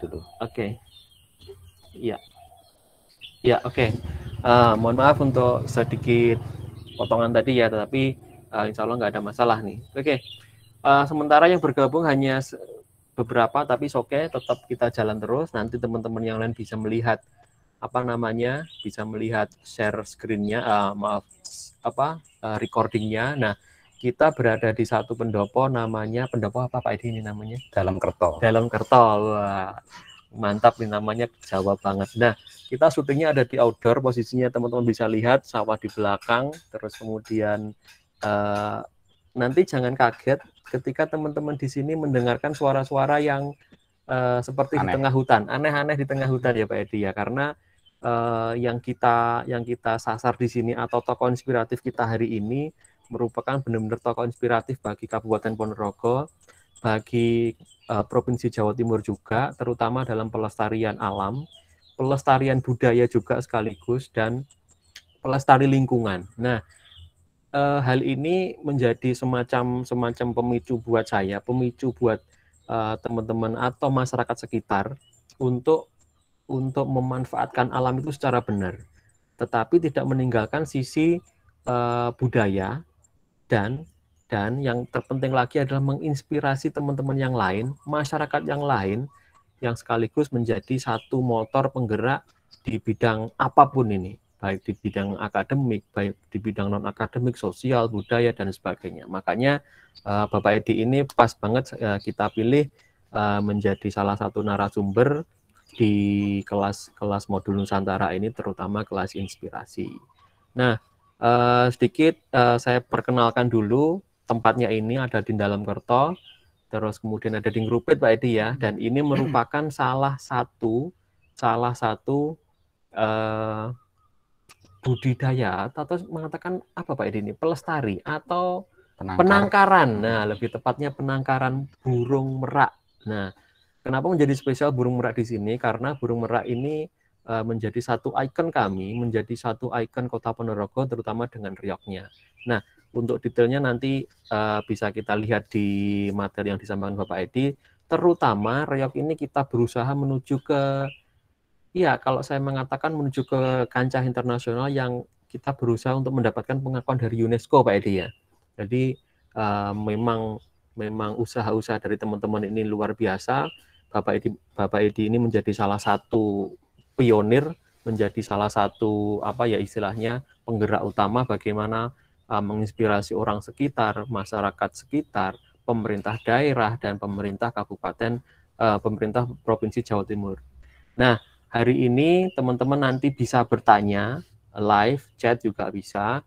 dulu. Oke. Iya. Ya, oke. Mohon maaf untuk sedikit potongan tadi ya, tetapi insya Allah nggak ada masalah nih. Oke. Sementara yang bergabung hanya beberapa, tapi oke, tetap kita jalan terus. Nanti teman-teman yang lain bisa melihat bisa melihat share screen-nya, recording-nya. Nah, kita berada di satu pendopo, namanya pendopo apa Pak Edi ini namanya? Dalam Kerto. Dalam Kerto. Wah, mantap nih, namanya Jawa banget. Nah, kita syutingnya ada di outdoor, posisinya teman-teman bisa lihat sawah di belakang, terus kemudian nanti jangan kaget ketika teman-teman di sini mendengarkan suara-suara yang seperti di tengah hutan, aneh-aneh di tengah hutan ya Pak Edi ya, karena yang kita sasar di sini atau tokoh inspiratif kita hari ini merupakan benar-benar tokoh inspiratif bagi Kabupaten Ponorogo, bagi Provinsi Jawa Timur juga, terutama dalam pelestarian alam, pelestarian budaya juga sekaligus, dan pelestari lingkungan. Nah, hal ini menjadi semacam pemicu buat saya, pemicu buat teman-teman atau masyarakat sekitar untuk memanfaatkan alam itu secara benar, tetapi tidak meninggalkan sisi budaya, dan yang terpenting lagi adalah menginspirasi teman-teman yang lain, masyarakat yang lain, yang sekaligus menjadi satu motor penggerak di bidang apapun ini, baik di bidang akademik, baik di bidang non-akademik, sosial, budaya, dan sebagainya. Makanya Bapak Edi ini pas banget kita pilih menjadi salah satu narasumber di kelas modul Nusantara ini, terutama kelas inspirasi. Nah, sedikit saya perkenalkan dulu, tempatnya ini ada di Dalam Kerto, terus kemudian ada di Ngrupit Pak Edi ya, dan ini merupakan salah satu budidaya atau mengatakan apa Pak Edi ini, pelestari atau penangkaran. Nah, lebih tepatnya penangkaran burung merak. Nah, kenapa menjadi spesial burung merak di sini? Karena burung merak ini menjadi satu ikon kami, menjadi satu ikon Kota Ponorogo, terutama dengan rioknya. Nah, untuk detailnya nanti bisa kita lihat di materi yang disampaikan Bapak Edi, terutama riok ini kita berusaha menuju ke, ya kalau saya mengatakan menuju ke kancah internasional yang kita berusaha untuk mendapatkan pengakuan dari UNESCO Pak Edi ya. Jadi memang usaha-usaha dari teman-teman ini luar biasa. Bapak Edi ini menjadi salah satu pionir, menjadi salah satu istilahnya penggerak utama bagaimana menginspirasi orang sekitar, masyarakat sekitar, pemerintah daerah, dan pemerintah kabupaten, pemerintah Provinsi Jawa Timur. Nah, hari ini teman-teman nanti bisa bertanya, live, chat juga bisa.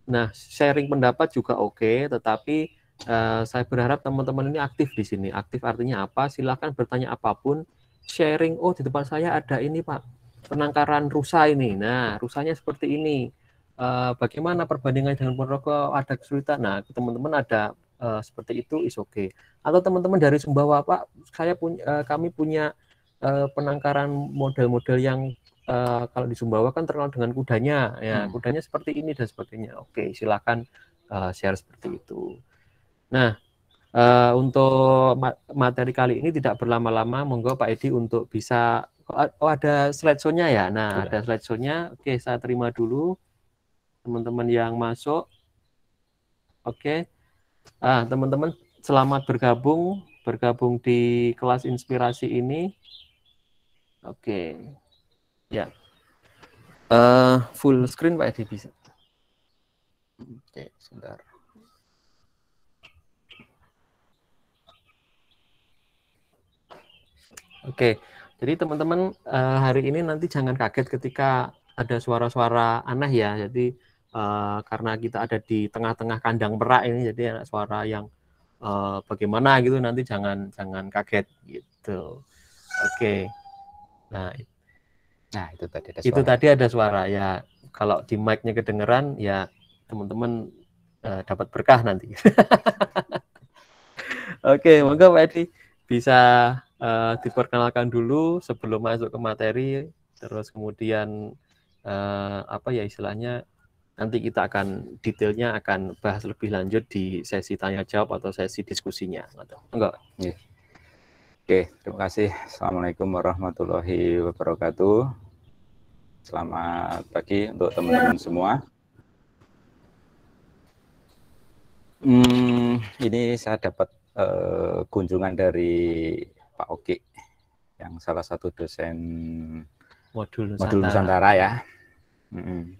Nah, sharing pendapat juga oke, tetapi saya berharap teman-teman ini aktif di sini. Aktif artinya apa? Silahkan bertanya apapun. Sharing, oh di depan saya ada ini Pak, penangkaran rusa ini. Nah, rusanya seperti ini. Bagaimana perbandingan dengan Ponorogo, ada kesulitan. Nah, teman-teman ada seperti itu, is oke. Atau teman-teman dari Sumbawa, Pak, kami punya penangkaran model-model yang kalau di Sumbawa kan terkenal dengan kudanya, ya kudanya seperti ini dan sebagainya. Oke, silakan share seperti itu. Nah, untuk materi kali ini tidak berlama-lama, monggo Pak Edi untuk bisa, ada slideshow-nya ya. Nah, ada slideshow-nya. Oke, saya terima dulu teman-teman yang masuk. Oke, teman-teman selamat bergabung di kelas inspirasi ini. Oke, ya. Full screen Pak Edi bisa. Oke, sebentar. Oke, jadi teman-teman hari ini nanti jangan kaget ketika ada suara-suara aneh ya. Jadi karena kita ada di tengah-tengah kandang merak ini, jadi ada suara yang bagaimana gitu, nanti jangan kaget gitu. Oke, nah itu tadi ada suara ya. Kalau di mic-nya kedengeran ya teman-teman dapat berkah nanti. Oke, monggo Pak Edi bisa diperkenalkan dulu sebelum masuk ke materi, terus kemudian istilahnya nanti kita akan detailnya akan bahas lebih lanjut di sesi tanya jawab atau sesi diskusinya. Enggak? Oke, terima kasih. Assalamualaikum warahmatullahi wabarakatuh. Selamat pagi untuk teman-teman semua. Ini saya dapat kunjungan dari Pak Oki, yang salah satu dosen Modul Nusantara ya.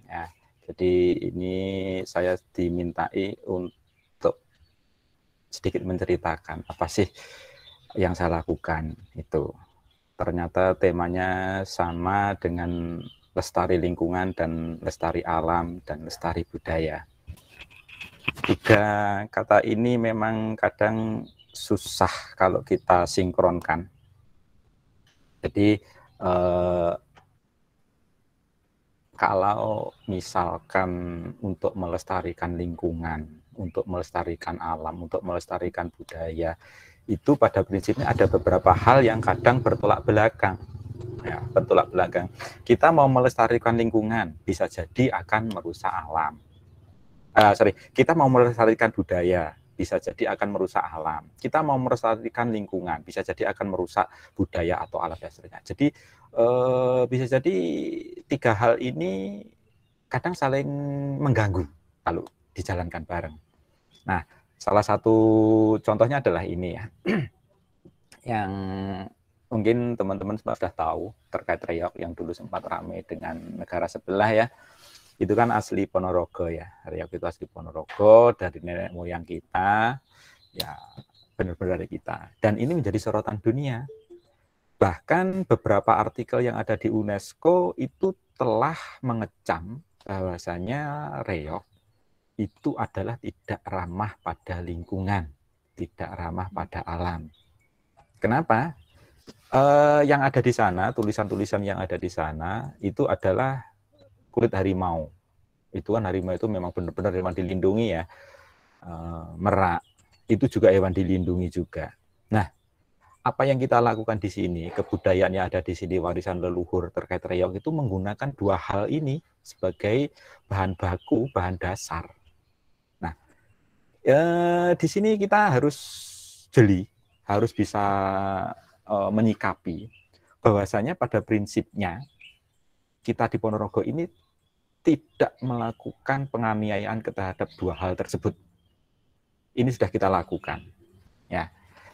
Ya. Jadi ini saya dimintai untuk sedikit menceritakan apa sih yang saya lakukan itu. Ternyata temanya sama dengan lestari lingkungan dan lestari alam dan lestari budaya. Tiga kata ini memang kadang susah kalau kita sinkronkan. Jadi kalau misalkan untuk melestarikan lingkungan, untuk melestarikan alam, untuk melestarikan budaya, itu pada prinsipnya ada beberapa hal yang kadang bertolak belakang. Ya, bertolak belakang. Kita mau melestarikan lingkungan, bisa jadi akan merusak alam. Kita mau melestarikan budaya, bisa jadi akan merusak alam. Kita mau melestarikan lingkungan, bisa jadi akan merusak budaya atau alam dan seterusnya. Jadi bisa jadi tiga hal ini kadang saling mengganggu kalau dijalankan bareng. Nah, salah satu contohnya adalah ini ya, yang mungkin teman-teman sudah tahu terkait Riok yang dulu sempat ramai dengan negara sebelah ya. Itu kan asli Ponorogo ya, Riok itu asli Ponorogo, dari nenek moyang kita, ya benar-benar dari kita. Dan ini menjadi sorotan dunia. Bahkan beberapa artikel yang ada di UNESCO itu telah mengecam bahwasanya Riok itu adalah tidak ramah pada lingkungan, tidak ramah pada alam. Kenapa? Yang ada di sana, tulisan-tulisan yang ada di sana itu adalah kulit harimau. Itu kan harimau itu memang benar-benar hewan dilindungi ya. Merak itu juga hewan dilindungi juga. Nah, apa yang kita lakukan di sini, kebudayaan yang ada di sini, warisan leluhur terkait Riok itu menggunakan dua hal ini sebagai bahan baku, bahan dasar. Nah, di sini kita harus jeli, harus bisa menyikapi bahwasanya pada prinsipnya kita di Ponorogo ini tidak melakukan penganiayaan terhadap dua hal tersebut. Ini sudah kita lakukan. Ya.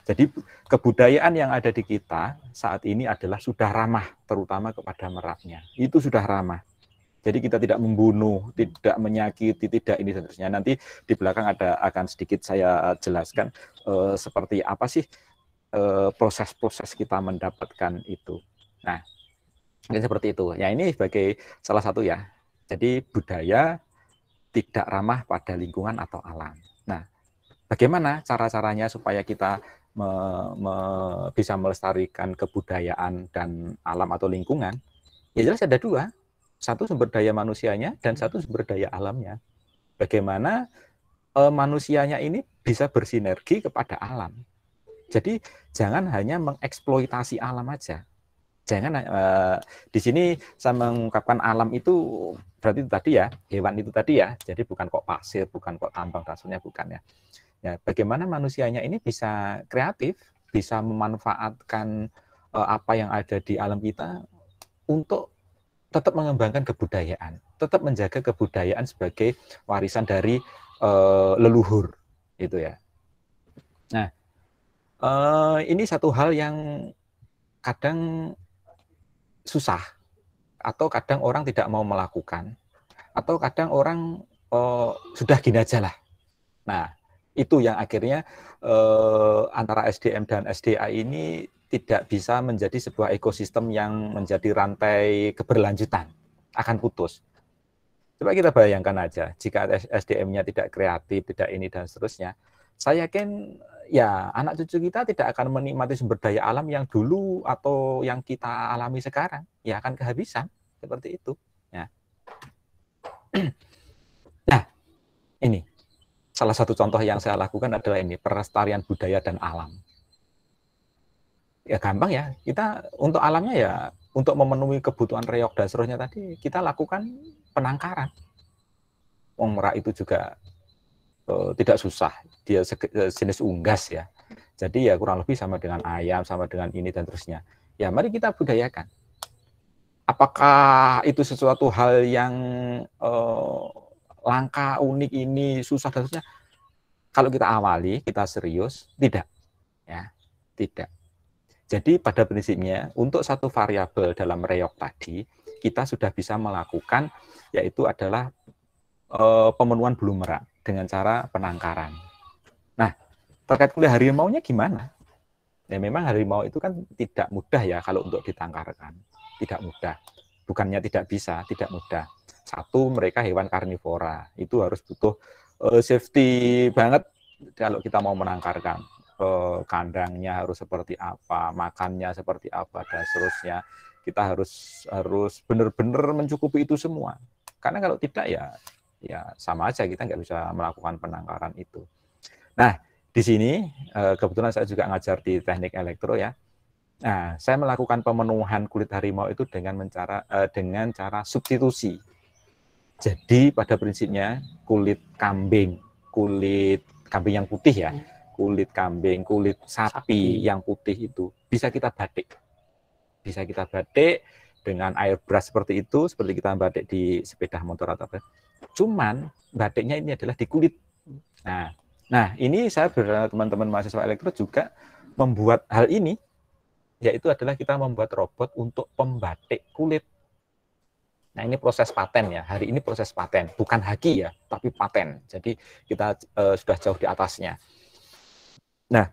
Jadi kebudayaan yang ada di kita saat ini adalah sudah ramah, terutama kepada meraknya. Itu sudah ramah. Jadi kita tidak membunuh, tidak menyakiti, tidak ini seterusnya. Nanti di belakang akan sedikit saya jelaskan seperti apa sih proses-proses kita mendapatkan itu. Nah, mungkin seperti itu. Ya ini sebagai salah satu ya. Jadi budaya tidak ramah pada lingkungan atau alam. Nah, bagaimana cara-caranya supaya kita bisa melestarikan kebudayaan dan alam atau lingkungan? Ya jelas ada dua. Satu sumber daya manusianya dan satu sumber daya alamnya. Bagaimana manusianya ini bisa bersinergi kepada alam. Jadi jangan hanya mengeksploitasi alam aja. Jangan di sini saya mengungkapkan alam itu berarti itu tadi ya, hewan itu tadi ya. Jadi bukan kok pasir, bukan kok tambang, dasarnya bukan ya. Ya, bagaimana manusianya ini bisa kreatif, bisa memanfaatkan apa yang ada di alam kita untuk tetap mengembangkan kebudayaan, tetap menjaga kebudayaan sebagai warisan dari leluhur, itu ya. Nah, ini satu hal yang kadang susah, atau kadang orang tidak mau melakukan, atau kadang orang sudah gini aja lah. Nah, itu yang akhirnya antara SDM dan SDA ini tidak bisa menjadi sebuah ekosistem yang menjadi rantai keberlanjutan, akan putus. Coba kita bayangkan aja, jika SDM-nya tidak kreatif, tidak ini dan seterusnya, saya yakin ya anak cucu kita tidak akan menikmati sumber daya alam yang dulu atau yang kita alami sekarang, ya akan kehabisan, seperti itu. Ya. Nah, ini salah satu contoh yang saya lakukan adalah ini, pelestarian budaya dan alam. Ya gampang ya, kita untuk alamnya ya, untuk memenuhi kebutuhan Riok dan seterusnya tadi, kita lakukan penangkaran. Wong merak itu juga tidak susah, dia jenis unggas ya. Jadi ya kurang lebih sama dengan ayam, sama dengan ini dan terusnya. Ya mari kita budayakan. Apakah itu sesuatu hal yang langka, unik, ini susah dan terusnya? Kalau kita awali, kita serius, tidak, ya, tidak. Jadi pada prinsipnya untuk satu variabel dalam reog tadi kita sudah bisa melakukan yaitu adalah pemenuhan bulu merak dengan cara penangkaran. Nah, terkait kuliah harimaunya gimana? Ya memang harimau itu kan tidak mudah ya kalau untuk ditangkarkan. Tidak mudah. Bukannya tidak bisa, tidak mudah. Satu, mereka hewan karnivora. Itu harus butuh safety banget kalau kita mau menangkarkan. Kandangnya harus seperti apa, makannya seperti apa, dan seterusnya. Kita harus benar-benar mencukupi itu semua. Karena kalau tidak ya sama aja kita nggak bisa melakukan penangkaran itu. Nah, di sini kebetulan saya juga ngajar di teknik elektro ya. Nah, saya melakukan pemenuhan kulit harimau itu dengan cara substitusi. Jadi pada prinsipnya kulit kambing yang putih ya, kulit kambing, kulit sapi yang putih itu bisa kita batik. Bisa kita batik dengan airbrush seperti itu, seperti kita batik di sepeda motor atau apa. Cuman batiknya ini adalah di kulit. Nah, ini saya bersama teman-teman mahasiswa elektro juga membuat hal ini, yaitu adalah kita membuat robot untuk pembatik kulit. Nah, ini proses paten ya. Hari ini proses paten, bukan haki ya, tapi paten. Jadi kita sudah jauh di atasnya. Nah,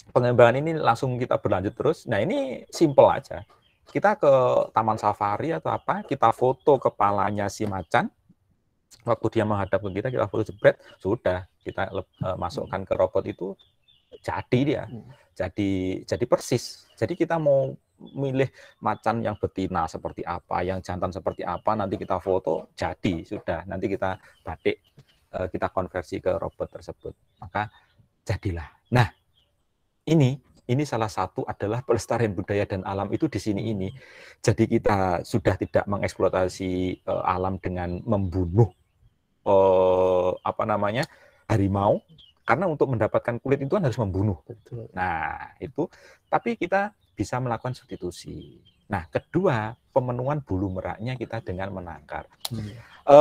pengembangan ini langsung kita berlanjut terus. Nah, ini simple aja. Kita ke taman safari atau apa, kita foto kepalanya si macan. Waktu dia menghadap ke kita foto jebret, sudah kita masukkan ke robot itu, jadi dia. Jadi persis. Jadi kita mau milih macan yang betina seperti apa, yang jantan seperti apa, nanti kita foto, jadi sudah. Nanti kita batik, kita konversi ke robot tersebut. Maka jadilah. Nah, ini salah satu adalah pelestarian budaya dan alam itu di sini ini. Jadi kita sudah tidak mengeksploitasi alam dengan membunuh harimau, karena untuk mendapatkan kulit itu kan harus membunuh. Nah, itu tapi kita bisa melakukan substitusi. Nah, kedua, pemenuhan bulu meraknya kita dengan menangkar.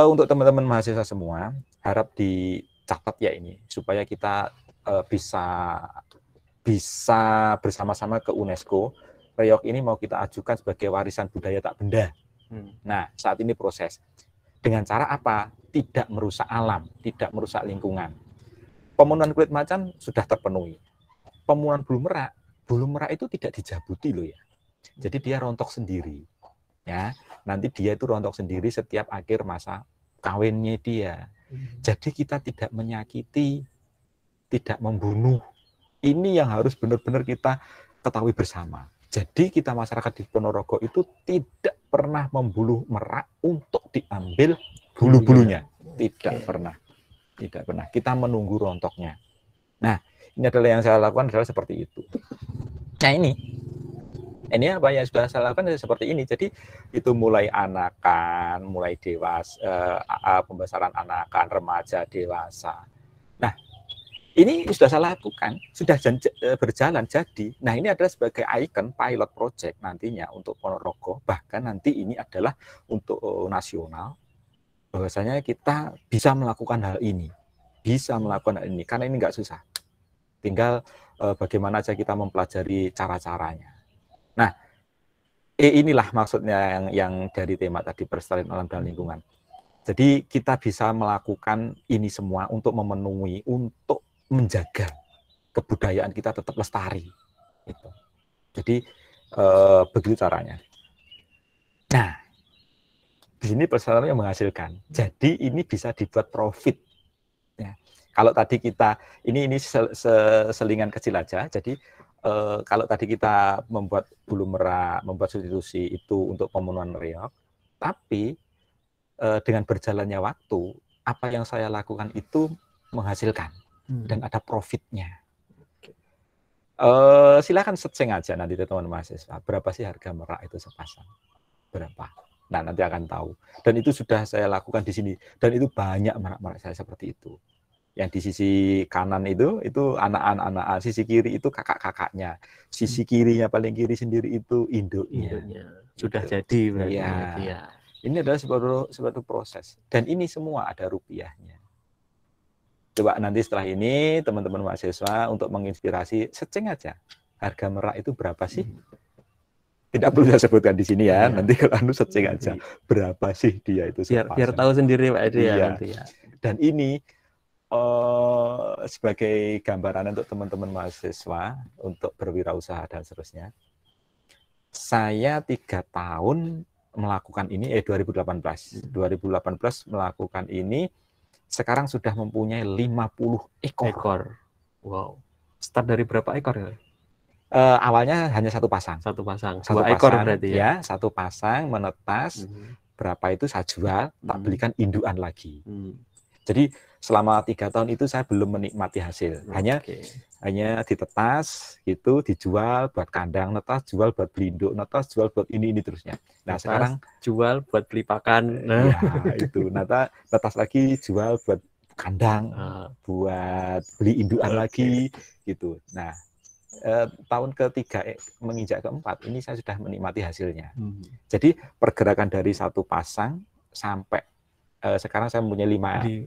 Untuk teman-teman mahasiswa semua, harap dicatat ya ini, supaya kita bisa bersama-sama ke UNESCO. Reog ini mau kita ajukan sebagai warisan budaya tak benda. Nah, saat ini proses. Dengan cara apa? Tidak merusak alam, tidak merusak lingkungan. Pemenuhan kulit macan sudah terpenuhi. Pemenuhan bulu merak itu tidak dijabuti loh ya. Jadi dia rontok sendiri. Ya, nanti dia itu rontok sendiri setiap akhir masa kawinnya dia. Jadi kita tidak menyakiti, tidak membunuh. Ini yang harus benar-benar kita ketahui bersama. Jadi kita masyarakat di Ponorogo itu tidak pernah membuluh merak untuk diambil bulu-bulunya. Tidak pernah. Tidak pernah. Kita menunggu rontoknya. Nah, ini adalah yang saya lakukan adalah seperti itu. Nah, ini apa yang sudah saya lakukan seperti ini. Jadi itu mulai anakan, mulai dewasa, pembesaran anakan, remaja, dewasa. Nah, ini sudah saya lakukan, sudah berjalan jadi. Nah, ini adalah sebagai ikon pilot project nantinya untuk Ponorogo. Bahkan nanti ini adalah untuk nasional. Bahwasanya kita bisa melakukan hal ini. Bisa melakukan hal ini. Karena ini nggak susah. Tinggal bagaimana aja kita mempelajari cara-caranya. Nah, inilah maksudnya yang dari tema tadi, pelestarian alam dan lingkungan. Jadi kita bisa melakukan ini semua untuk memenuhi, untuk menjaga kebudayaan kita tetap lestari. Gitu. Jadi begitu caranya. Nah, di sini pelestarian yang menghasilkan. Jadi ini bisa dibuat profit. Ya. Kalau tadi kita ini selingan kecil aja. Jadi kalau tadi kita membuat bulu merak, membuat substitusi itu untuk pemenuhan reog, tapi dengan berjalannya waktu, apa yang saya lakukan itu menghasilkan. Dan ada profitnya. Silakan searching aja nanti teman-teman mahasiswa. Berapa sih harga merak itu sepasang? Berapa? Nah, nanti akan tahu. Dan itu sudah saya lakukan di sini. Dan itu banyak merak-merak saya seperti itu. Yang di sisi kanan itu anak-anak, sisi kiri itu kakak-kakaknya, sisi kirinya paling kiri sendiri itu induknya. Sudah gitu. jadi berarti. Iya. Ini adalah suatu proses, dan ini semua ada rupiahnya. Coba nanti setelah ini teman-teman mahasiswa untuk menginspirasi, searching aja harga merak itu berapa sih? Tidak perlu saya sebutkan di sini ya, nanti kalau searching aja berapa sih dia itu biar tahu sendiri Pak Edi ya nanti ya. Dan ini sebagai gambaran untuk teman-teman mahasiswa untuk berwirausaha dan seterusnya. Saya 3 tahun melakukan ini 2018 melakukan ini, sekarang sudah mempunyai 50 ekor. Wow. Start dari berapa ekor ya? Awalnya hanya 1 pasang. 1 pasang. 1 ekor pasang, berarti ya. 1 pasang menetas. Berapa itu saya jual, tak belikan indukan lagi. Jadi selama 3 tahun itu saya belum menikmati hasil. Hanya ditetas gitu, dijual buat kandang, netas jual buat beli induk, netas jual buat ini terusnya. Nah, netas, sekarang jual buat beli pakan. Ya, itu. Netas lagi jual buat kandang, buat beli indukan lagi gitu. Nah, tahun ketiga menginjak keempat ini saya sudah menikmati hasilnya. Jadi pergerakan dari 1 pasang sampai sekarang saya mempunyai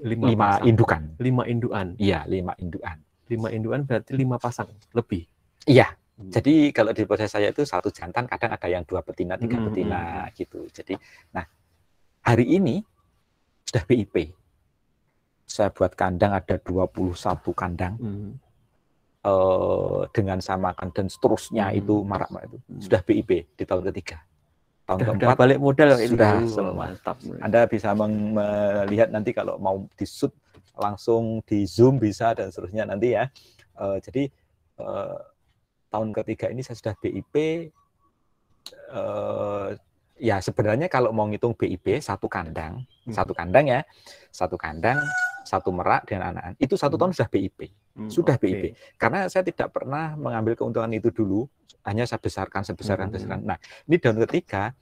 5 indukan. 5 indukan. Iya, 5 indukan. 5 indukan berarti 5 pasang lebih. Iya. Jadi kalau di proses saya itu 1 jantan, kadang ada yang 2 betina, 3 betina gitu. Jadi, nah hari ini sudah BIP. Saya buat kandang ada 21 kandang. Dengan samakan dan seterusnya itu marak-marak itu sudah BIP di tahun ketiga. Tahun keempat balik modal sudah mantap. Anda bisa melihat nanti kalau mau di-shoot langsung di zoom bisa dan seterusnya nanti ya. Jadi tahun ketiga ini saya sudah BIP. Ya sebenarnya kalau mau ngitung BIP 1 kandang, 1 kandang ya, 1 kandang, 1 merak dengan anak-anak itu 1 tahun sudah BIP. Sudah BIP. Karena saya tidak pernah mengambil keuntungan itu dulu, hanya saya besarkan. Nah, ini tahun ketiga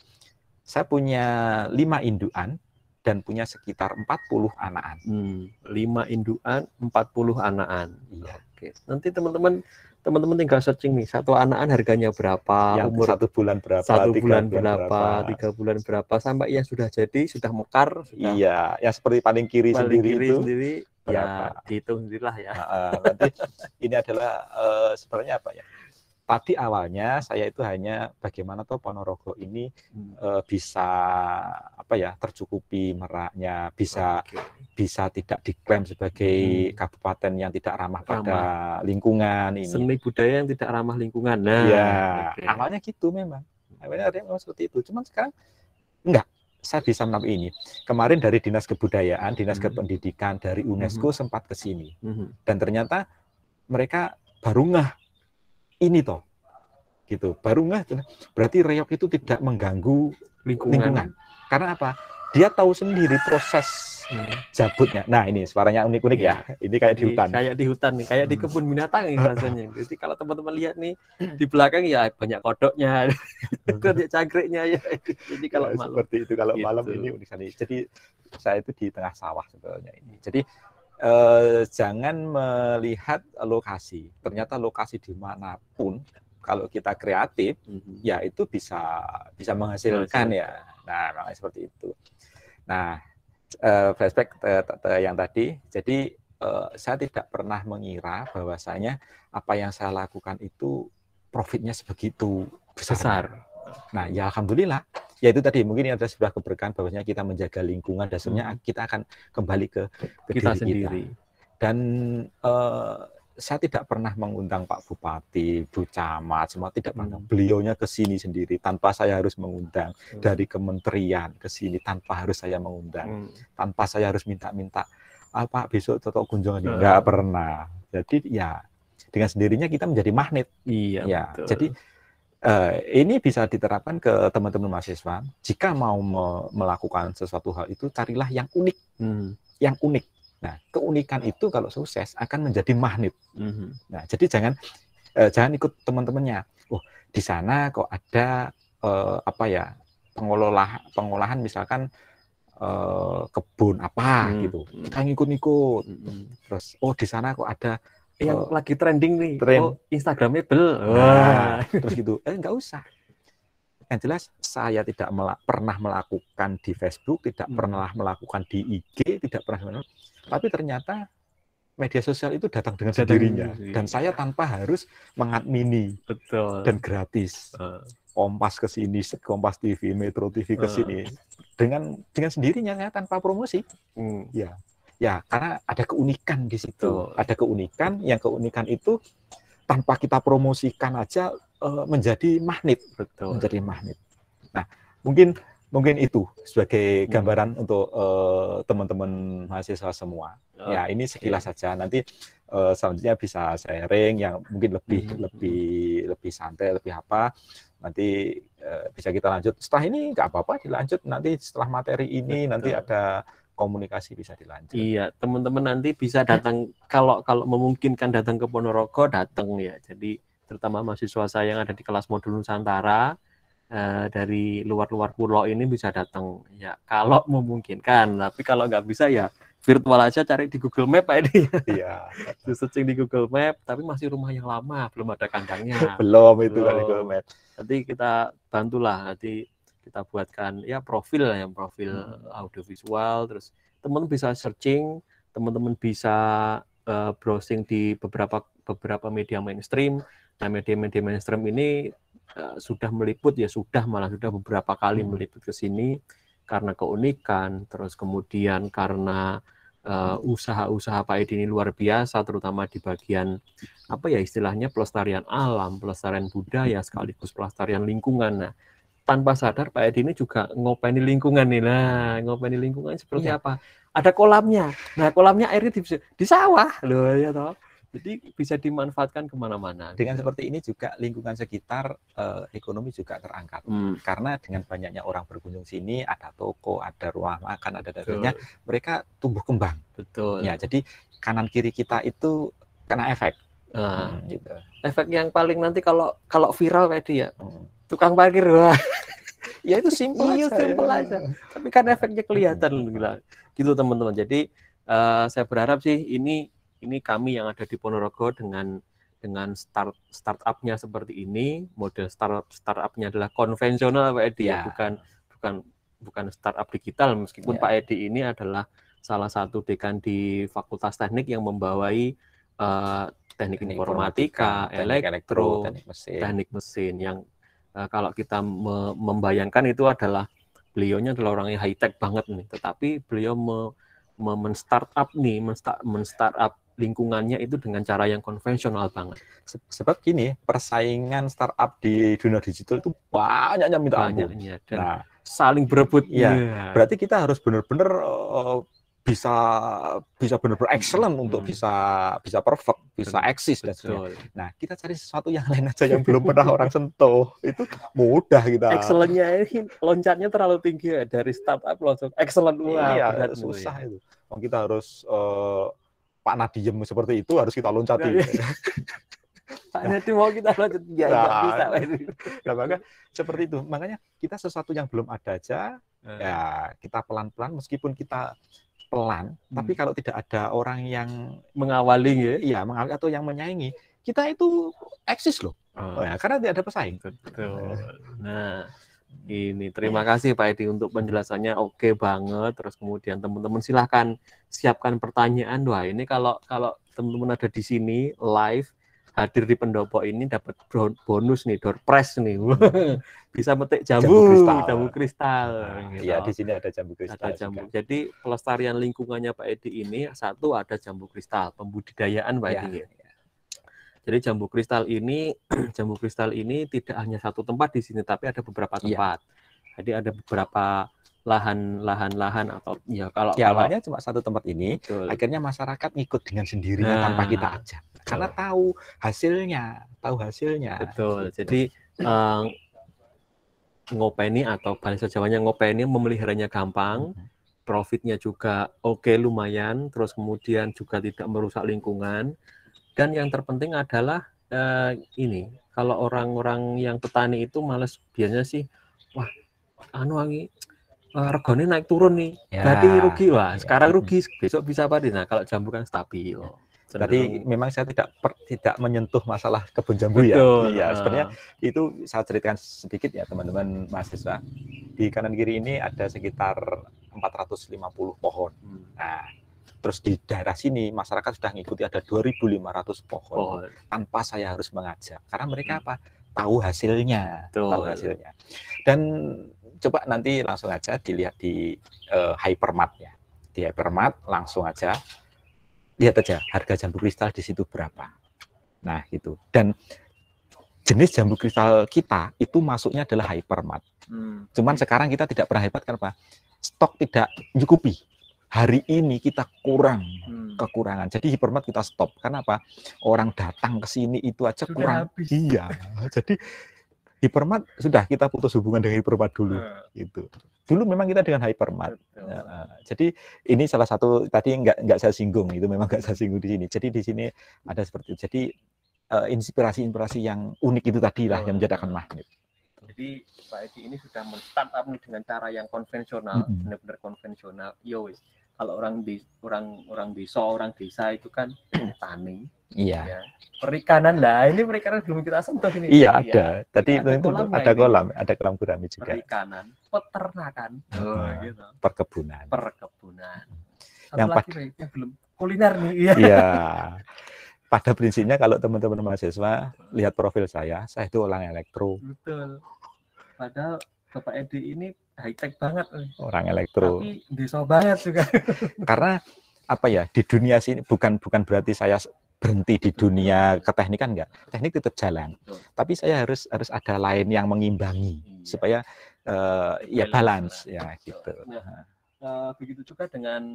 saya punya 5 indukan dan punya sekitar 40 anakan. 5 indukan, 40 anakan. Iya. Oke. Nanti teman-teman tinggal searching nih, 1 anakan harganya berapa, yang umur 1 bulan berapa, 1 bulan berapa, 3 bulan berapa, sampai yang sudah jadi, sudah mekar. Iya, yang seperti paling kiri sendiri itu. Ya, dihitung sendirilah ya. Nanti ini adalah sebenarnya apa ya? Tadi awalnya saya itu hanya bagaimana toh Ponorogo ini bisa apa ya tercukupi meraknya, bisa tidak diklaim sebagai kabupaten yang tidak ramah pada lingkungan ini. Seni budaya yang tidak ramah lingkungan. Nah, ya awalnya gitu memang. Awalnya ada memang seperti itu. Cuman sekarang enggak. Saya bisa menampil ini. Kemarin dari Dinas Kebudayaan, Dinas Kependidikan, dari UNESCO sempat ke sini. Dan ternyata mereka baru ngeh ini toh. Gitu. Baru ngeh berarti reok itu tidak mengganggu lingkungan. Karena apa? Dia tahu sendiri proses jabutnya. Nah, ini suaranya unik-unik ya. Ini kayak di hutan. Kayak di hutan nih, kayak di kebun binatang ini rasanya. Jadi kalau teman-teman lihat nih di belakang ya banyak kodoknya, banyak cangkriknya ya. Jadi kalau malam seperti itu kalau malam ini unik sekali. Jadi saya itu di tengah sawah sebenarnya ini. Jadi jangan melihat lokasi. Ternyata lokasi dimanapun kalau kita kreatif, ya itu bisa menghasilkan ya. Nah, makanya seperti itu. Nah, flashback yang tadi, jadi saya tidak pernah mengira bahwasanya apa yang saya lakukan itu profitnya sebegitu besar. Nah, ya alhamdulillah. Ya itu tadi mungkin ada sebuah keberkahan bahwasanya kita menjaga lingkungan, dasarnya kita akan kembali ke kita diri sendiri. Dan saya tidak pernah mengundang Pak Bupati, Bu Camat, semua tidak pernah. Beliaunya ke sini sendiri tanpa saya harus mengundang. Dari kementerian ke sini tanpa harus saya mengundang. Tanpa saya harus minta-minta, Pak besok tetap kunjungan. Enggak pernah. Jadi ya dengan sendirinya kita menjadi magnet. Iya, ya, betul. Jadi ini bisa diterapkan ke teman-teman mahasiswa. Jika mau melakukan sesuatu hal itu, carilah yang unik. Yang unik. Nah, keunikan itu kalau sukses akan menjadi magnet. Nah, jadi jangan ikut teman-temannya. Oh, di sana kok ada pengolahan misalkan kebun apa gitu. Kita ngikut-ngikut. Terus di sana kok ada yang lagi trending nih. Instagramable. Terus gitu. Enggak usah. Yang jelas saya tidak pernah melakukan di Facebook, tidak pernah melakukan di IG, tidak pernah. Tapi ternyata media sosial itu datang dengan sendirinya. Dan saya tanpa harus mengadmini. Betul. Dan gratis. Kompas ke sini, Kompas TV, Metro TV ke sini. Dengan sendirinya saya tanpa promosi. Ya, karena ada keunikan di situ. Ada keunikan, yang keunikan itu tanpa kita promosikan aja menjadi magnet. Menjadi magnet. Nah, mungkin itu sebagai gambaran untuk teman-teman mahasiswa semua. Ya, ini sekilas saja. Nanti selanjutnya bisa sharing yang mungkin lebih santai, lebih apa. Nanti bisa kita lanjut. Setelah ini nggak apa-apa dilanjut. Nanti setelah materi ini nanti ada komunikasi bisa dilanjut. Iya, teman-teman nanti bisa datang kalau memungkinkan datang ke Ponorogo, datang ya. Jadi terutama mahasiswa saya yang ada di kelas modul Nusantara dari luar-luar pulau ini bisa datang ya kalau memungkinkan. Tapi kalau nggak bisa ya virtual aja, cari di Google Map Pak Edi. Iya. Searching di Google Map, tapi masih rumah yang lama, belum ada kandangnya. Belum itu kan Google Map. Nanti kita bantulah, nanti kita buatkan ya profil audiovisual, terus teman-teman bisa searching, teman-teman bisa browsing di beberapa media mainstream. Nah, media-media mainstream ini sudah beberapa kali meliput ke sini karena keunikan, terus kemudian karena usaha-usaha Pak Edi ini luar biasa, terutama di bagian istilahnya pelestarian alam, pelestarian budaya, sekaligus pelestarian lingkungan. Nah, tanpa sadar Pak Edi ini juga ngopeni lingkungan nih. Nah, ngopeni lingkungan seperti apa? Ada kolamnya. Nah, kolamnya airnya di sawah loh, ya toh. Jadi bisa dimanfaatkan kemana-mana. Dengan seperti ini juga lingkungan sekitar ekonomi juga terangkat. Karena dengan banyaknya orang berkunjung sini, ada toko, ada rumah makan, ada dadanya, mereka tumbuh kembang. Betul. Ya, jadi kanan kiri kita itu kena efek. Gitu. Efek yang paling nanti kalau viral tadi ya, tukang parkir, wah. Ya itu simpel aja. Tapi kan efeknya kelihatan gitu teman-teman. Jadi saya berharap sih ini kami yang ada di Ponorogo dengan startup-nya seperti ini, model startup-nya adalah konvensional Pak Edi ya, bukan startup digital, meskipun Pak Edi ini adalah salah satu dekan di Fakultas Teknik yang membawai teknik informatika, elektro, teknik mesin yang kalau kita membayangkan itu adalah beliaunya adalah orang yang high tech banget nih, tetapi beliau men-startup lingkungannya itu dengan cara yang konvensional banget. Sebab gini, persaingan startup di dunia digital itu banyaknya minta ampun. Dan saling berebut. Iya. Berarti kita harus benar-benar bisa benar-benar excellent untuk bisa perfect, bisa eksis dan sebagainya. Nah, kita cari sesuatu yang lain aja yang belum pernah orang sentuh. Itu mudah kita. Excellent-nya ini loncatnya terlalu tinggi ya, dari startup langsung excellent. Iya, susah itu. Kita harus Pak Nadiem seperti itu harus kita loncati. Pak Nadiem mau kita loncat bisa. Nah, maka seperti itu. Makanya kita sesuatu yang belum ada aja, ya kita pelan-pelan meskipun kita pelan, tapi kalau tidak ada orang yang mengawali mengawali atau yang menyaingi, kita itu eksis loh. Karena tidak ada pesaing. Betul. Nah, ini terima kasih Pak Edi untuk penjelasannya, oke banget. Terus kemudian teman-teman silahkan siapkan pertanyaan. Wah, ini kalau teman-teman ada di sini live hadir di pendopo ini dapat bonus nih, door prize nih. Bisa metik jambu kristal. Iya, di sini ada jambu kristal. Jadi pelestarian lingkungannya Pak Edi ini satu ada jambu kristal, pembudidayaan Pak Edi. Jadi jambu kristal ini tidak hanya satu tempat di sini, tapi ada beberapa tempat. Jadi ada beberapa lahan atau kalau awalnya cuma satu tempat ini, akhirnya masyarakat ngikut dengan sendirinya tanpa kita ajak. Karena tahu hasilnya. Betul. Jadi ngopeni atau bahasa Jawanya ngopeni, memeliharanya gampang, profitnya juga oke, lumayan, terus kemudian juga tidak merusak lingkungan. Dan yang terpenting adalah ini, kalau orang-orang yang petani itu males biasanya sih, wah, regane naik turun nih, Ya, berarti rugi. Wah, ya. sekarang rugi, besok bisa apa nih? Nah, kalau jambu kan stabil. Tadi memang saya tidak menyentuh masalah kebun jambu ya. Betul. Iya, sebenarnya itu saya ceritakan sedikit ya teman-teman mahasiswa. Di kanan kiri ini ada sekitar 450 pohon. Nah, terus di daerah sini masyarakat sudah mengikuti ada 2.500 pohon tanpa saya harus mengajak. Karena mereka apa? Tahu hasilnya, tahu hasilnya. Dan coba nanti langsung aja dilihat di Hypermart ya. Di Hypermart langsung aja lihat aja harga jambu kristal di situ berapa. Nah, gitu. Dan jenis jambu kristal kita itu masuknya adalah Hypermart. Cuman sekarang kita tidak pernah hebat karena apa? Stok tidak mencukupi. Hari ini kita kekurangan. Jadi Hypermart kita stop. Karena apa? Orang datang ke sini itu aja sudah kurang. Habis. Iya. Jadi Hypermart sudah kita putus hubungan dengan Hypermart dulu. Gitu. Dulu memang kita dengan Hypermart. Jadi ini salah satu tadi nggak saya singgung, itu memang nggak saya singgung di sini. Jadi di sini ada seperti itu. Jadi inspirasi-inspirasi yang unik itu tadi lah yang menjadikan magnet. Jadi Pak Edi ini sudah men-startup dengan cara yang konvensional, benar-benar konvensional. Kalau orang desa, orang desa itu kan tani. Iya. Ya. Perikanan lah, ini perikanan belum kita sentuh ini. Iya, ada. Tadi itu ada kolam gurami juga. Perikanan, peternakan, gitu. Perkebunan. Yang belum kuliner nih. Iya. Pada prinsipnya kalau teman-teman mahasiswa lihat profil saya itu orang elektro. Betul. Padahal Bapak Edi ini high-tech banget. Orang elektro. Tapi desa banget juga. Karena apa ya, di dunia sini bukan berarti saya berhenti di dunia keteknikan, enggak. Teknik tetap jalan. Tapi saya harus ada lain yang mengimbangi supaya ya balance ya gitu. Begitu juga dengan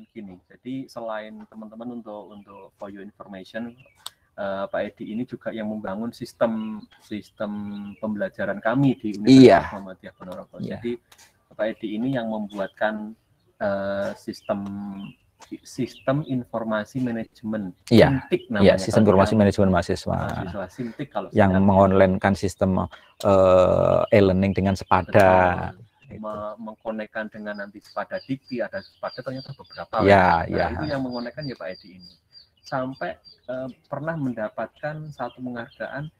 gini. Jadi selain teman-teman untuk for your information, Pak Edi ini juga yang membangun sistem pembelajaran kami di Universitas Muhammadiyah Ponorogo. Jadi Pak Edi ini yang membuatkan sistem informasi manajemen SIMTIK namanya. Iya, sistem informasi manajemen mahasiswa. SIMTIK kalau yang mengonline-kan sistem e-learning dengan Sepada. Mengkonekkan dengan nanti Sepada Dikti, ada Sepada ternyata beberapa. Itu yang mengonekkan ya Pak Edi ini. Sampai pernah mendapatkan satu penghargaan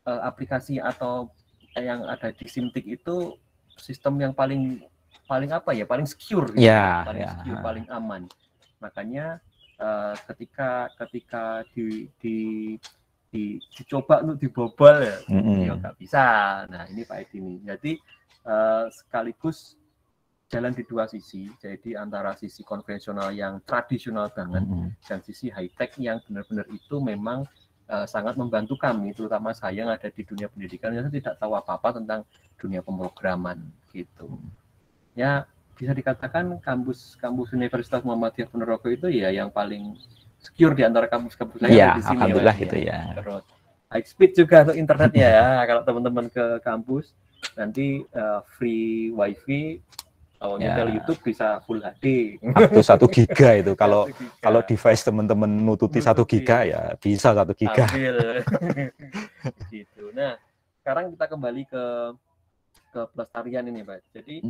aplikasi atau yang ada di SIMTIK itu sistem yang paling secure, secure, paling aman. Makanya ketika dicoba untuk dibobol ya nggak bisa. Nah ini Pak Edi ini. Jadi sekaligus jalan di dua sisi. Jadi antara sisi konvensional yang tradisional banget dan sisi high tech yang benar-benar itu memang sangat membantu kami, terutama saya yang ada di dunia pendidikan yang tidak tahu apa-apa tentang dunia pemrograman gitu. Ya bisa dikatakan kampus Universitas Muhammadiyah Ponorogo itu ya yang paling secure di antara kampus-kampus lain di sini. Alhamdulillah gitu ya. Terus high speed juga untuk internetnya ya. Kalau teman-teman ke kampus nanti free wifi, nyetel YouTube bisa full HD. Atau 1 giga itu kalau device teman-teman nututi 1 giga ya bisa 1 giga. Gitu. Nah, sekarang kita kembali ke pelestarian ini, Pak. Jadi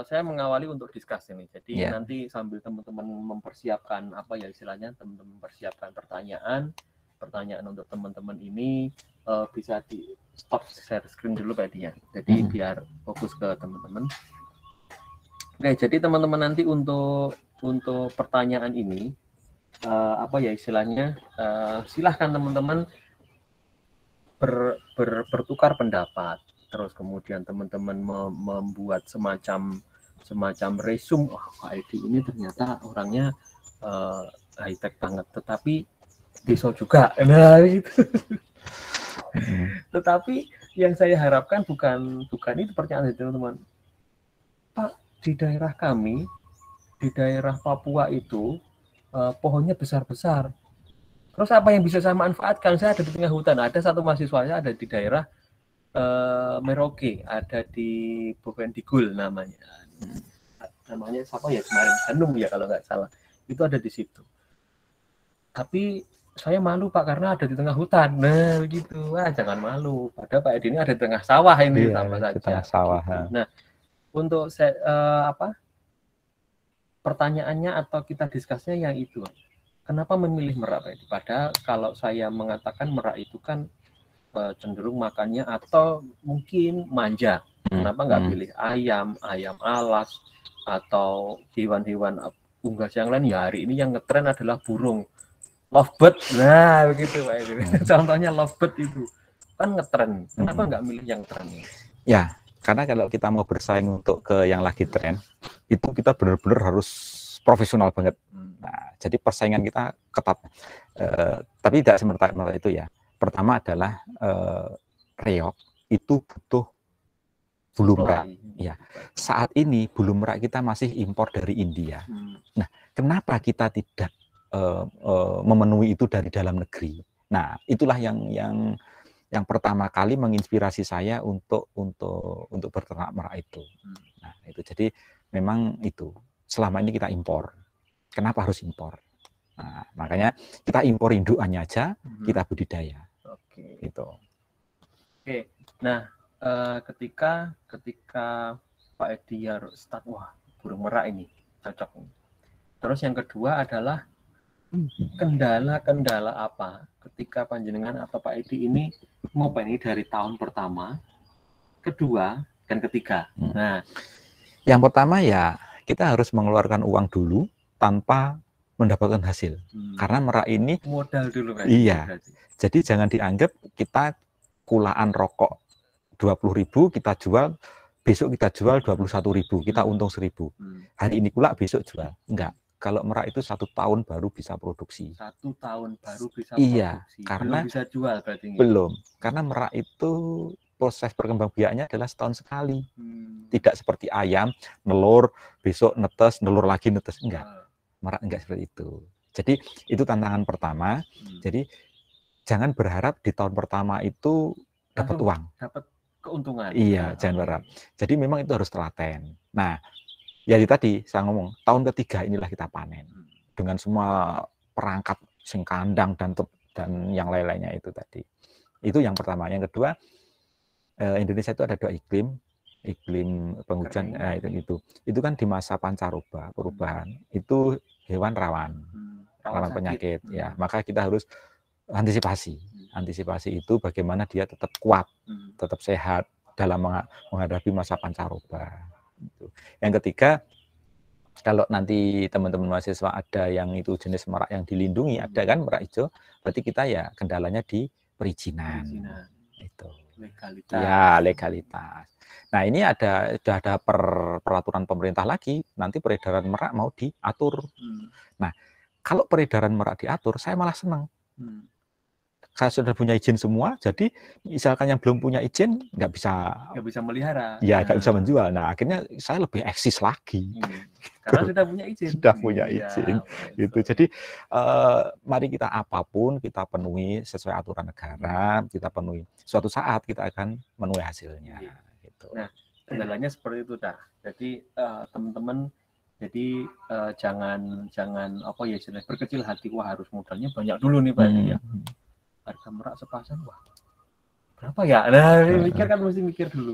saya mengawali untuk diskusi ini. Jadi nanti sambil teman-teman mempersiapkan teman-teman mempersiapkan pertanyaan untuk teman-teman ini bisa di stop share screen dulu Pak Edi ya. Jadi biar fokus ke teman-teman. Oke, jadi teman-teman nanti untuk pertanyaan ini silahkan teman-teman bertukar pendapat. Terus kemudian teman-teman membuat semacam resume. Pak Edi ini ternyata orangnya high tech banget, tetapi desa juga. Nah itu. Tetapi yang saya harapkan bukan itu pertanyaan teman-teman. Pak, di daerah kami, di daerah Papua itu pohonnya besar-besar. Terus apa yang bisa saya manfaatkan? Saya ada di tengah hutan. Ada satu mahasiswanya ada di daerah Merauke, ada di Bovendigul namanya siapa ya kemarin, Hanum ya kalau nggak salah, itu ada di situ. Tapi saya malu Pak karena ada di tengah hutan. Nah begitu, jangan malu. Padahal Pak Edi ini ada di tengah sawah ini, sama saja. Di tengah sawah. Gitu. Nah untuk pertanyaannya atau kita diskusinya yang itu, kenapa memilih merak Pak Edi? Padahal kalau saya mengatakan merak itu kan cenderung makannya atau mungkin manja, kenapa nggak pilih ayam alas atau hewan-hewan unggas yang lain? Ya hari ini yang ngetren adalah burung lovebird, nah begitu Pak Edi. Contohnya lovebird itu kan ngetren, kenapa nggak milih yang tren? Ya, karena kalau kita mau bersaing untuk ke yang lagi tren, itu kita benar-benar harus profesional banget. Nah, jadi persaingan kita ketat. Tapi tidak semerta-merta itu ya. Pertama adalah reog itu butuh bulu merak. Ya, saat ini bulu merak kita masih impor dari India. Nah, kenapa kita tidak memenuhi itu dari dalam negeri? Nah, itulah yang pertama kali menginspirasi saya untuk berternak merak itu. Nah, itu jadi memang itu selama ini kita impor. Kenapa harus impor? Nah, makanya kita impor indukannya aja, kita budidaya. Oke. Gitu. Oke. Nah, ketika Pak Edi start, wah burung merak ini cocok. Terus yang kedua adalah kendala-kendala apa ketika panjenengan atau Pak Edi ini ini dari tahun pertama, kedua, dan ketiga. Nah, yang pertama ya kita harus mengeluarkan uang dulu tanpa mendapatkan hasil. Karena merak ini modal dulu kan. Iya. Jadi jangan dianggap kita kulaan rokok 20.000 kita jual, besok kita jual 21.000, kita untung 1.000. Hari ini kulak, besok jual. Enggak. Kalau merak itu 1 tahun baru bisa produksi. 1 tahun baru bisa iya, produksi. Karena belum bisa jual berarti. Belum. Karena merak itu proses perkembangbiakannya adalah setahun sekali. Tidak seperti ayam, nelur, besok netes, nelur lagi netes. Enggak. Merak enggak seperti itu. Jadi itu tantangan pertama. Jadi jangan berharap di tahun pertama itu dapat uang. Dapat keuntungan. Iya, jangan berharap. Jadi memang itu harus telaten. Nah, ya tadi saya ngomong, tahun ketiga inilah kita panen. Dengan semua perangkat sing kandang dan yang lain-lainnya itu tadi. Itu yang pertama. Yang kedua, Indonesia itu ada 2 iklim penghujan itu kan di masa pancaroba perubahan itu hewan rawan penyakit ya, maka kita harus antisipasi itu bagaimana dia tetap kuat, tetap sehat dalam menghadapi masa pancaroba. Yang ketiga, kalau nanti teman-teman mahasiswa ada yang itu jenis merak yang dilindungi, ada kan merak hijau, berarti kita ya kendalanya di perizinan. Itu. Legalitas. Ya, legalitas. Nah, ini sudah ada peraturan pemerintah lagi, nanti peredaran merak mau diatur. Nah, kalau peredaran merak diatur, saya malah senang. Saya sudah punya izin semua, jadi misalkan yang belum punya izin nggak bisa melihara, ya nggak bisa menjual. Nah, akhirnya saya lebih eksis lagi karena sudah punya izin. Gitu. Jadi mari kita apapun kita penuhi sesuai aturan negara, kita penuhi. Suatu saat kita akan menuai hasilnya. Gitu. Nah, kendalanya seperti itu dah. Jadi teman-teman, jadi jangan apa ya, berkecil hati, wah harus modalnya banyak dulu nih Pak ya. Harga merak sepasang, wah berapa ya? Nah, mikir kan mesti mikir dulu.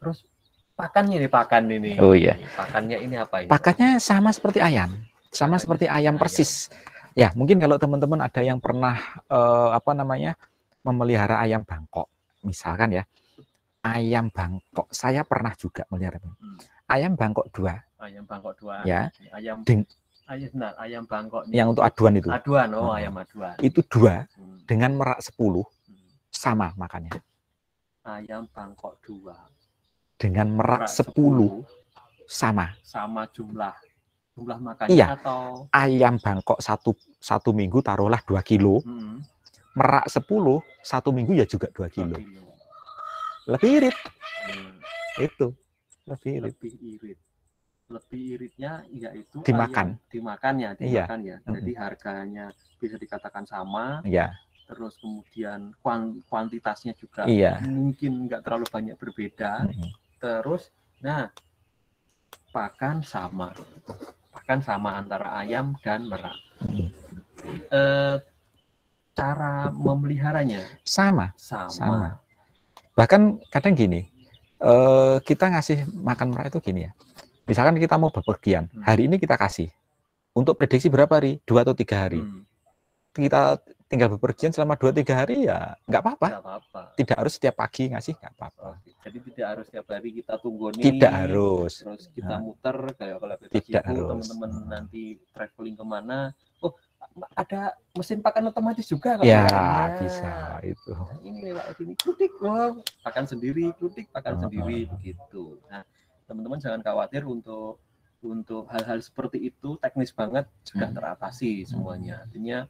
Terus pakannya ini. Oh iya. Pakannya ini apa ini? Pakannya sama seperti ayam. Seperti ayam persis. Ya, mungkin kalau teman-teman ada yang pernah memelihara ayam Bangkok, misalkan ya. Ayam Bangkok, saya pernah juga melihara. Ayam Bangkok 2. Ayam Bangkok 2. Ya. Ayam Bangkok yang untuk aduan itu. Ayam aduan. Itu 2 dengan merak 10 sama makannya. Ayam Bangkok 2 dengan merak 10 sama jumlah makannya. Iya. Atau ayam Bangkok satu minggu taruhlah 2 kilo. Merak 10 1 minggu ya juga 2 kilo. Lebih irit. Itu. Lebih iritnya yaitu dimakan ya. Jadi harganya bisa dikatakan sama. Iya. Terus kemudian kuantitasnya juga mungkin nggak terlalu banyak berbeda. Terus pakan sama antara ayam dan merak. Cara memeliharanya sama. Bahkan kadang gini, kita ngasih makan merak itu gini ya. Misalkan kita mau bepergian, hari ini kita kasih. Untuk prediksi berapa hari? 2 atau 3 hari. Kita tinggal bepergian selama 2-3 hari ya nggak apa-apa. Tidak harus setiap pagi ngasih, nggak apa-apa. Jadi tidak harus setiap hari kita tunggu nih. Tidak harus. Terus kita muter kayak kalau tidak harus. Teman-teman nanti traveling kemana? Oh, ada mesin pakan otomatis juga kan? Ya, bisa itu. Nah, ini lewat sini klutik, pakan sendiri, klutik, pakan sendiri begitu. Nah, teman-teman jangan khawatir untuk hal-hal seperti itu, teknis banget sudah teratasi semuanya. Artinya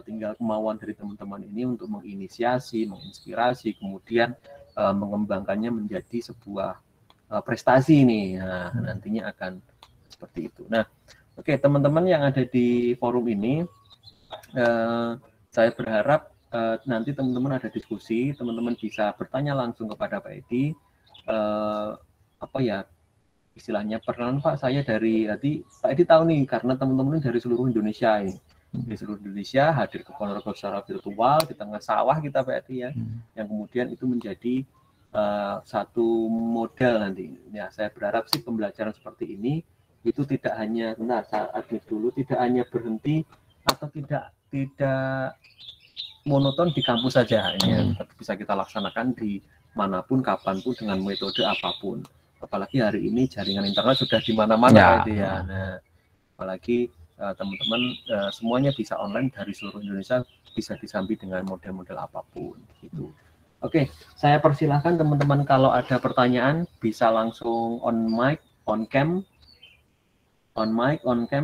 tinggal kemauan dari teman-teman ini untuk menginisiasi, menginspirasi, kemudian mengembangkannya menjadi sebuah prestasi nih. Nah, nantinya akan seperti itu. Nah, oke, teman-teman yang ada di forum ini, saya berharap nanti teman-teman ada diskusi, teman-teman bisa bertanya langsung kepada Pak Edi, apa ya istilahnya, perkenalan Pak, saya dari, Pak Edi tahu nih, karena teman-teman dari seluruh Indonesia ini, di seluruh Indonesia hadir ke Ponorogo secara virtual di tengah sawah kita Pak Edi ya, yang kemudian itu menjadi satu model nanti. Ya, saya berharap sih pembelajaran seperti ini itu tidak hanya, saya admit dulu, tidak hanya berhenti atau tidak monoton di kampus saja, ini bisa kita laksanakan di manapun, kapanpun, dengan metode apapun. Apalagi hari ini jaringan internet sudah di mana-mana ya. Nah, apalagi teman-teman semuanya bisa online dari seluruh Indonesia, bisa disambi dengan model-model apapun gitu. Oke, saya persilahkan teman-teman kalau ada pertanyaan bisa langsung on mic, on cam,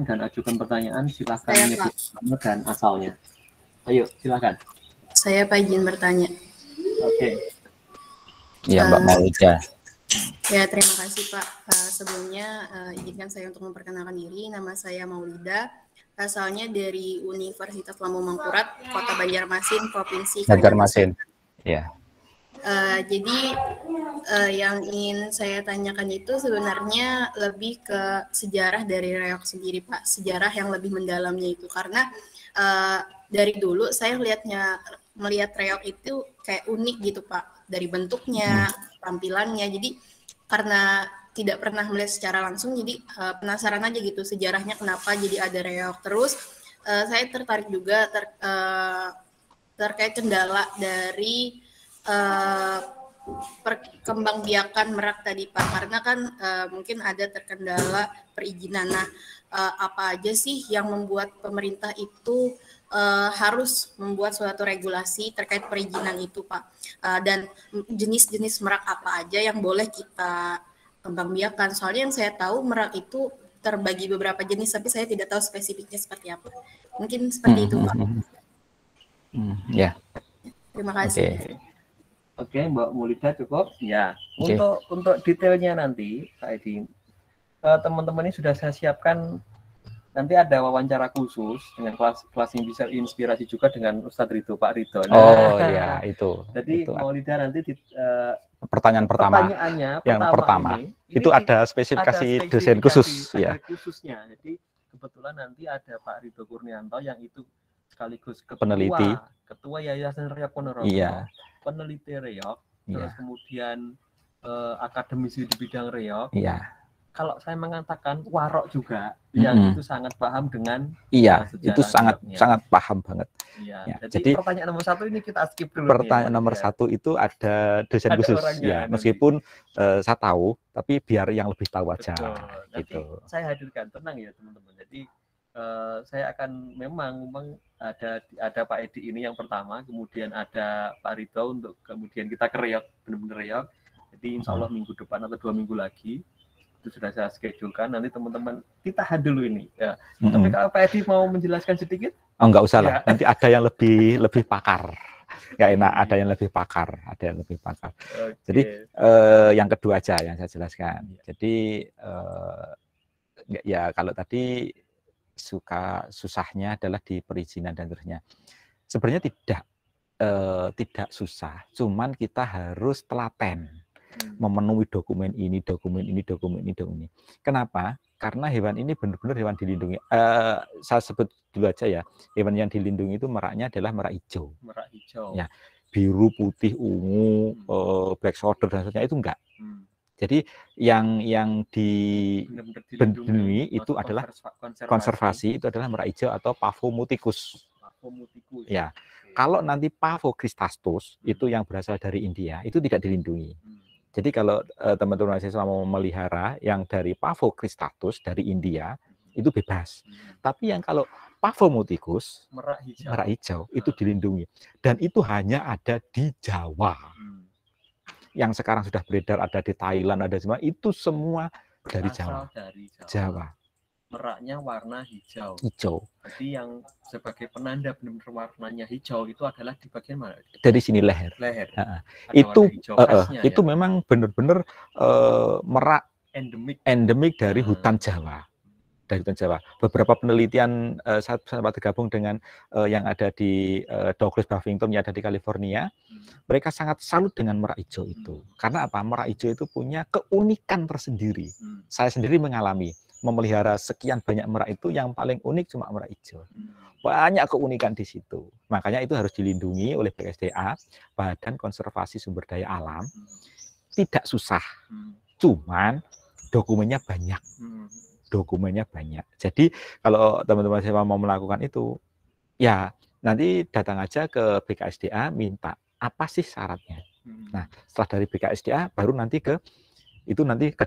dan ajukan pertanyaan. Silahkan menyebut nama dan asalnya. Ayo, silahkan. Saya Pak izin bertanya. Oke. Iya, Mbak Maulida. Ya, terima kasih Pak. Sebelumnya izinkan saya untuk memperkenalkan diri. Nama saya Maulida, asalnya dari Universitas Lambung Mangkurat, Kota Banjarmasin, Provinsi Banjarmasin. Ya. Jadi yang ingin saya tanyakan itu sebenarnya lebih ke sejarah dari reog sendiri Pak. Sejarah yang lebih mendalamnya itu, karena dari dulu saya melihat reog itu kayak unik gitu Pak, dari bentuknya, tampilannya. Jadi karena tidak pernah melihat secara langsung, jadi penasaran aja gitu sejarahnya kenapa jadi ada reog. Terus saya tertarik juga terkait kendala dari perkembangbiakan merak tadi Pak, karena kan mungkin ada terkendala perizinan. Nah, apa aja sih yang membuat pemerintah itu harus membuat suatu regulasi terkait perizinan itu Pak, dan jenis-jenis merak apa aja yang boleh kita kembangbiakan? Soalnya yang saya tahu merak itu terbagi beberapa jenis, tapi saya tidak tahu spesifiknya seperti apa. Mungkin seperti itu Pak. Ya. Terima kasih. Oke, Mbak Maulida cukup. Ya. Untuk detailnya nanti Pak Edi, teman-teman ini sudah saya siapkan. Nanti ada wawancara khusus dengan kelas yang bisa inspirasi juga dengan Ustadz Ridho, Pak Ridho. Ya itu. Jadi Maulida nanti pertanyaannya yang pertama itu ada spesifikasi dosen khusus ya. Khususnya. Jadi kebetulan nanti ada Pak Ridho Kurnianto yang itu sekaligus ketua Yayasan Reog Ponorogo. Iya. Peneliti reog, terus kemudian akademisi di bidang reog. Iya. Kalau saya mengatakan warok juga, yang itu sangat paham dengan itu sangat paham banget. Ya. Jadi pertanyaan nomor 1 ini kita skip dulu. Pertanyaan nomor 1 itu ada dosen khusus ya, meskipun saya tahu, tapi biar yang lebih tahu aja. Nanti saya hadirkan, tenang ya teman-teman. Jadi saya akan memang ada Pak Edi ini yang pertama, kemudian ada Pak Ridho untuk kemudian kita ke reog, benar-benar reog. Jadi insya Allah minggu depan atau 2 minggu lagi itu sudah saya schedulekan. Nanti teman-teman ditahan dulu ini. Ya. Tapi kalau Pak Edi mau menjelaskan sedikit? Enggak usah lah. Nanti ada yang lebih pakar. Nggak enak, ada yang lebih pakar. Jadi yang kedua aja yang saya jelaskan. Jadi ya kalau tadi susahnya adalah di perizinan dan seterusnya. Sebenarnya tidak susah, cuman kita harus telaten memenuhi dokumen ini. Kenapa? Karena hewan ini benar-benar hewan dilindungi. Saya sebut dulu aja ya, hewan yang dilindungi itu meraknya adalah merak hijau. Merak hijau. Ya, biru, putih, ungu, black soldier dan sebagainya itu enggak. Jadi yang dilindungi itu adalah konservasi, itu adalah merak hijau atau Pavomuticus. Ya, kalau nanti Pavocristatus itu yang berasal dari India itu tidak dilindungi. Jadi kalau teman-teman mahasiswa mau memelihara yang dari Pavocristatus dari India itu bebas. Tapi yang kalau Pavomuticus merak hijau itu dilindungi dan itu hanya ada di Jawa. Yang sekarang sudah beredar ada di Thailand, ada semua itu semua dari Jawa. Jawa. Meraknya warna hijau. Jadi yang sebagai penanda benar-benar warnanya hijau itu adalah di bagian mana? Dari sini leher. Itu memang benar-benar merak endemik dari hutan Jawa. Dari hutan Jawa. Beberapa penelitian saya sempat tergabung dengan yang ada di Douglas Buffington yang ada di California. Mereka sangat salut dengan merak hijau itu. Karena apa? Merak hijau itu punya keunikan tersendiri. Saya sendiri mengalami memelihara sekian banyak merak itu yang paling unik cuma merak hijau. Banyak keunikan di situ. Makanya itu harus dilindungi oleh BKSDA, Badan Konservasi Sumber Daya Alam. Tidak susah. Cuman dokumennya banyak. Jadi kalau teman-teman saya mau melakukan itu, ya nanti datang aja ke BKSDA minta apa sih syaratnya. Nah setelah dari BKSDA baru nanti ke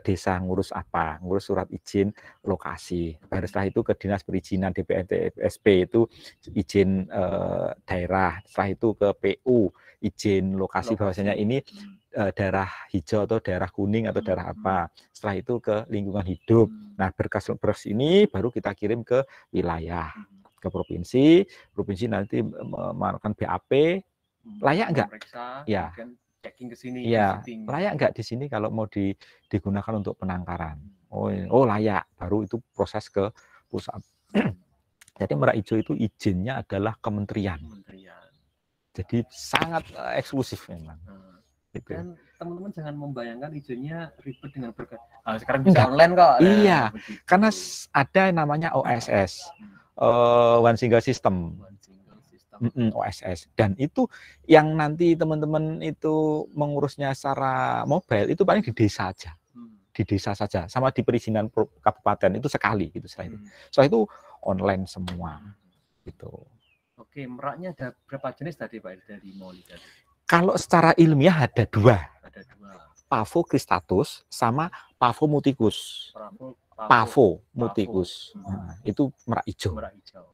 desa ngurus apa, ngurus surat izin lokasi. Baru setelah itu ke dinas perizinan DPSP itu izin daerah. Setelah itu ke PU izin lokasi bahwasanya ini daerah hijau atau daerah kuning atau daerah apa. Setelah itu ke lingkungan hidup. Nah berkas ini baru kita kirim ke wilayah, ke provinsi. Provinsi nanti melakukan BAP. Layak enggak? Ya. Checking ke sini. Iya, layak enggak di sini kalau mau digunakan untuk penangkaran? Oh layak. Baru itu proses ke pusat. Jadi merak hijau itu izinnya adalah kementerian. Jadi sangat eksklusif memang. Gitu. Dan teman-teman jangan membayangkan izinnya ribet dengan berkas. Sekarang bisa online kok. Iya, karena ada namanya OSS, One Single System. OSS, dan itu yang nanti teman-teman itu mengurusnya secara mobile itu paling di desa aja, di desa saja, sama di perizinan kabupaten itu sekali gitu. Setelah itu online semua gitu. Oke, meraknya ada berapa jenis tadi Pak dari Moli? Kalau secara ilmiah ada dua. Pavocristatus sama Pavomuticus. Pavomuticus. Nah, itu merak hijau.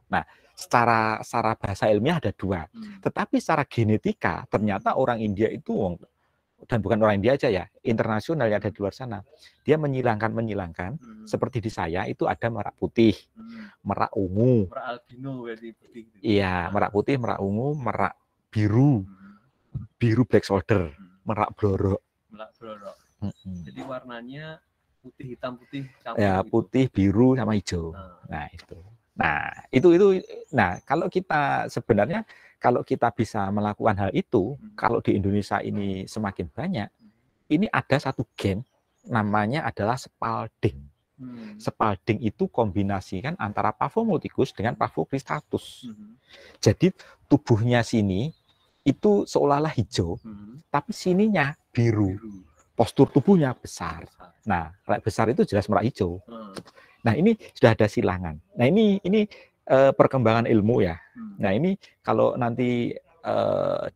Nah, secara bahasa ilmiah ada dua. Tetapi secara genetika ternyata orang India itu, dan bukan orang India aja ya, internasional yang ada di luar sana, dia menyilangkan seperti di saya itu ada merak putih, merak ungu, merak albino berarti putih. Iya, merak putih, merak ungu, merak biru, biru black soldier, merak blorok. Jadi warnanya putih, hitam, putih, ya gitu. Putih, biru sama hijau. Nah itu. Nah kalau kita sebenarnya kalau kita bisa melakukan hal itu, kalau di Indonesia ini semakin banyak, ini ada satu gen namanya adalah Spalding. Spalding itu kombinasikan antara Pavomuticus dengan Pavocristatus. Jadi tubuhnya sini itu seolah-olah hijau, tapi sininya biru. Postur tubuhnya besar. Nah, kalau besar itu jelas merak hijau. Nah, ini sudah ada silangan. Nah, ini perkembangan ilmu ya. Nah, ini kalau nanti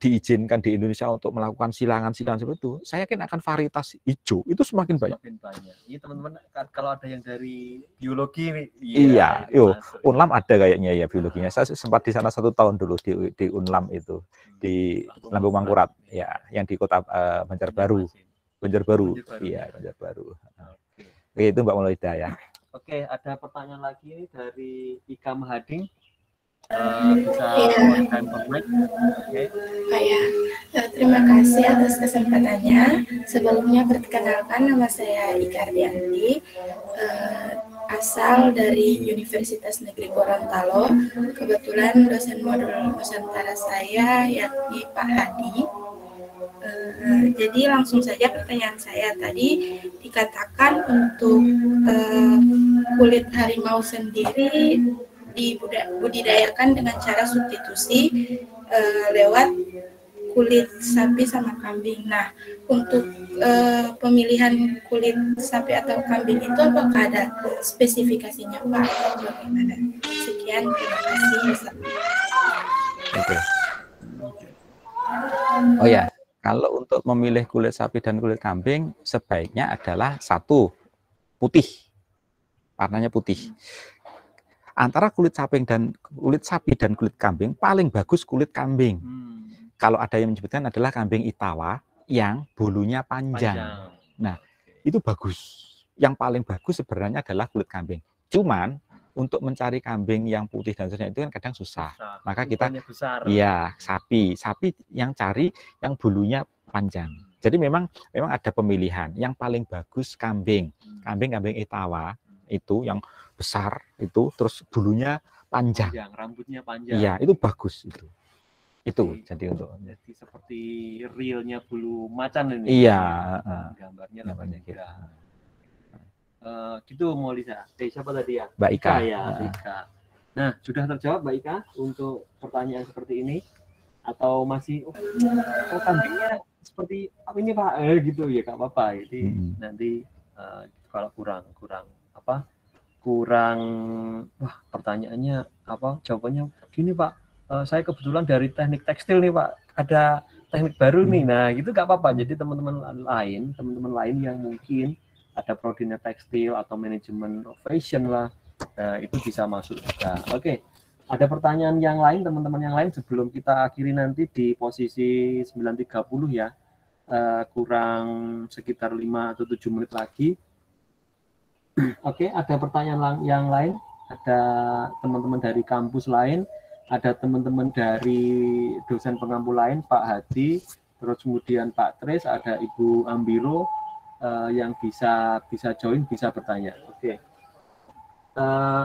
diizinkan di Indonesia untuk melakukan silangan seperti itu, saya yakin akan varietas hijau itu semakin banyak. Ini teman-teman kalau ada yang dari biologi nih. Iya, Unlam ada kayaknya ya biologinya. Saya sempat di sana 1 tahun dulu di Unlam itu di Lambung Mangkurat ya, yang di kota Banjarbaru. Iya, Banjarbaru. Oke, itu Mbak Maulida ya. Oke, ada pertanyaan lagi dari Ika Mahading. Bisa terima kasih atas kesempatannya. Sebelumnya perkenalkan, nama saya Ika Ardianti, asal dari Universitas Negeri Gorontalo. Kebetulan dosen modul Nusantara saya yakni Pak Hadi. Jadi langsung saja pertanyaan saya tadi, dikatakan untuk kulit harimau sendiri dibudidayakan dengan cara substitusi lewat kulit sapi sama kambing. Nah, untuk pemilihan kulit sapi atau kambing itu apakah ada spesifikasinya Pak atau bagaimana? Sekian, terima kasih. Oke. Oh ya, kalau untuk memilih kulit sapi dan kulit kambing sebaiknya adalah satu, putih. Warnanya putih. Antara kulit sapi dan kulit kambing paling bagus kulit kambing. Kalau ada yang menyebutkan adalah kambing Itawa yang bulunya panjang. Nah, itu bagus. Yang paling bagus sebenarnya adalah kulit kambing. Cuman untuk mencari kambing yang putih dan sebagainya itu kan kadang susah. Maka kita sapi yang cari yang bulunya panjang. Jadi memang ada pemilihan. Yang paling bagus kambing Itawa itu yang besar itu terus bulunya panjang. Rambutnya panjang. Iya, itu bagus itu. Jadi seperti realnya bulu macan ini. Iya, gambarnya namanya kira. Gitu Molisa. Siapa tadi ya? Mbak Ika. Ika. Nah, sudah terjawab Mbak Ika untuk pertanyaan seperti ini atau masih kambingnya seperti apa ini Pak? Gitu ya, enggak apa-apa. Jadi nanti kalau kurang pertanyaannya jawabannya gini Pak. Saya kebetulan dari teknik tekstil nih Pak, ada teknik baru nih. Nah, gitu nggak apa-apa. Jadi teman-teman lain yang mungkin ada prodinya tekstil atau manajemen fashion lah, itu bisa masuk juga. Oke. Ada pertanyaan yang lain teman-teman yang lain sebelum kita akhiri nanti di posisi 9.30 ya. Kurang sekitar 5 atau 7 menit lagi. Oke, ada pertanyaan yang lain? Ada teman-teman dari kampus lain? Ada teman-teman dari dosen pengampu lain, Pak Hadi, terus kemudian Pak Tris, ada Ibu Ambiro yang bisa join, bisa bertanya. Oke.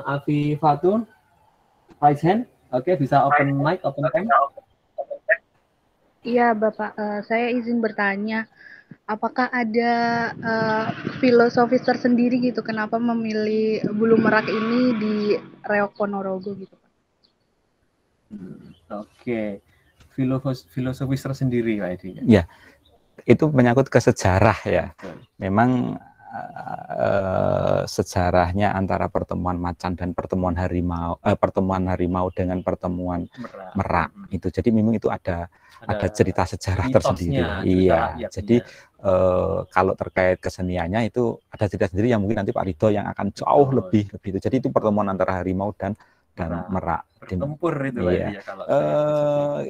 Afi Fatun, raise hand. Oke, bisa open mic, open cam. Iya, Bapak. Saya izin bertanya, apakah ada filosofis tersendiri gitu, kenapa memilih bulu merak ini di Reok Ponorogo gitu, Pak? Oke, filosofis tersendiri Pak Edi. Ya, itu menyangkut ke sejarah ya. Memang sejarahnya antara pertemuan macan dan pertemuan harimau dengan pertemuan merak itu. Jadi memang itu ada cerita sejarah tersendiri. Iya. Jadi kalau terkait keseniannya itu ada cerita sendiri yang mungkin nanti Pak Ridho yang akan jauh lebih itu. Jadi itu pertemuan antara harimau dan merak. Bertempur itu iya. Ya kalau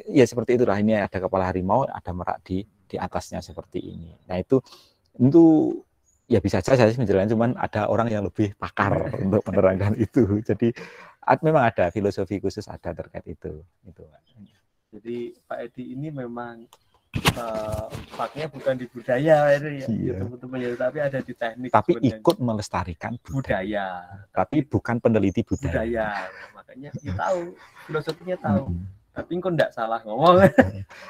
ya seperti itulah, ini ada kepala harimau, ada merak di atasnya seperti ini. Nah itu ya bisa saja saya menjelaskan, cuman ada orang yang lebih pakar untuk menerangkan itu. Jadi memang ada filosofi khusus ada terkait itu. Jadi Pak Edi ini memang paknya bukan di budaya itu ya, teman-teman ya, tapi ada di teknik. Tapi ikut melestarikan budaya. Tapi bukan peneliti budaya. Makanya dia tahu, filosofinya tahu. Tapi kok enggak salah ngomong.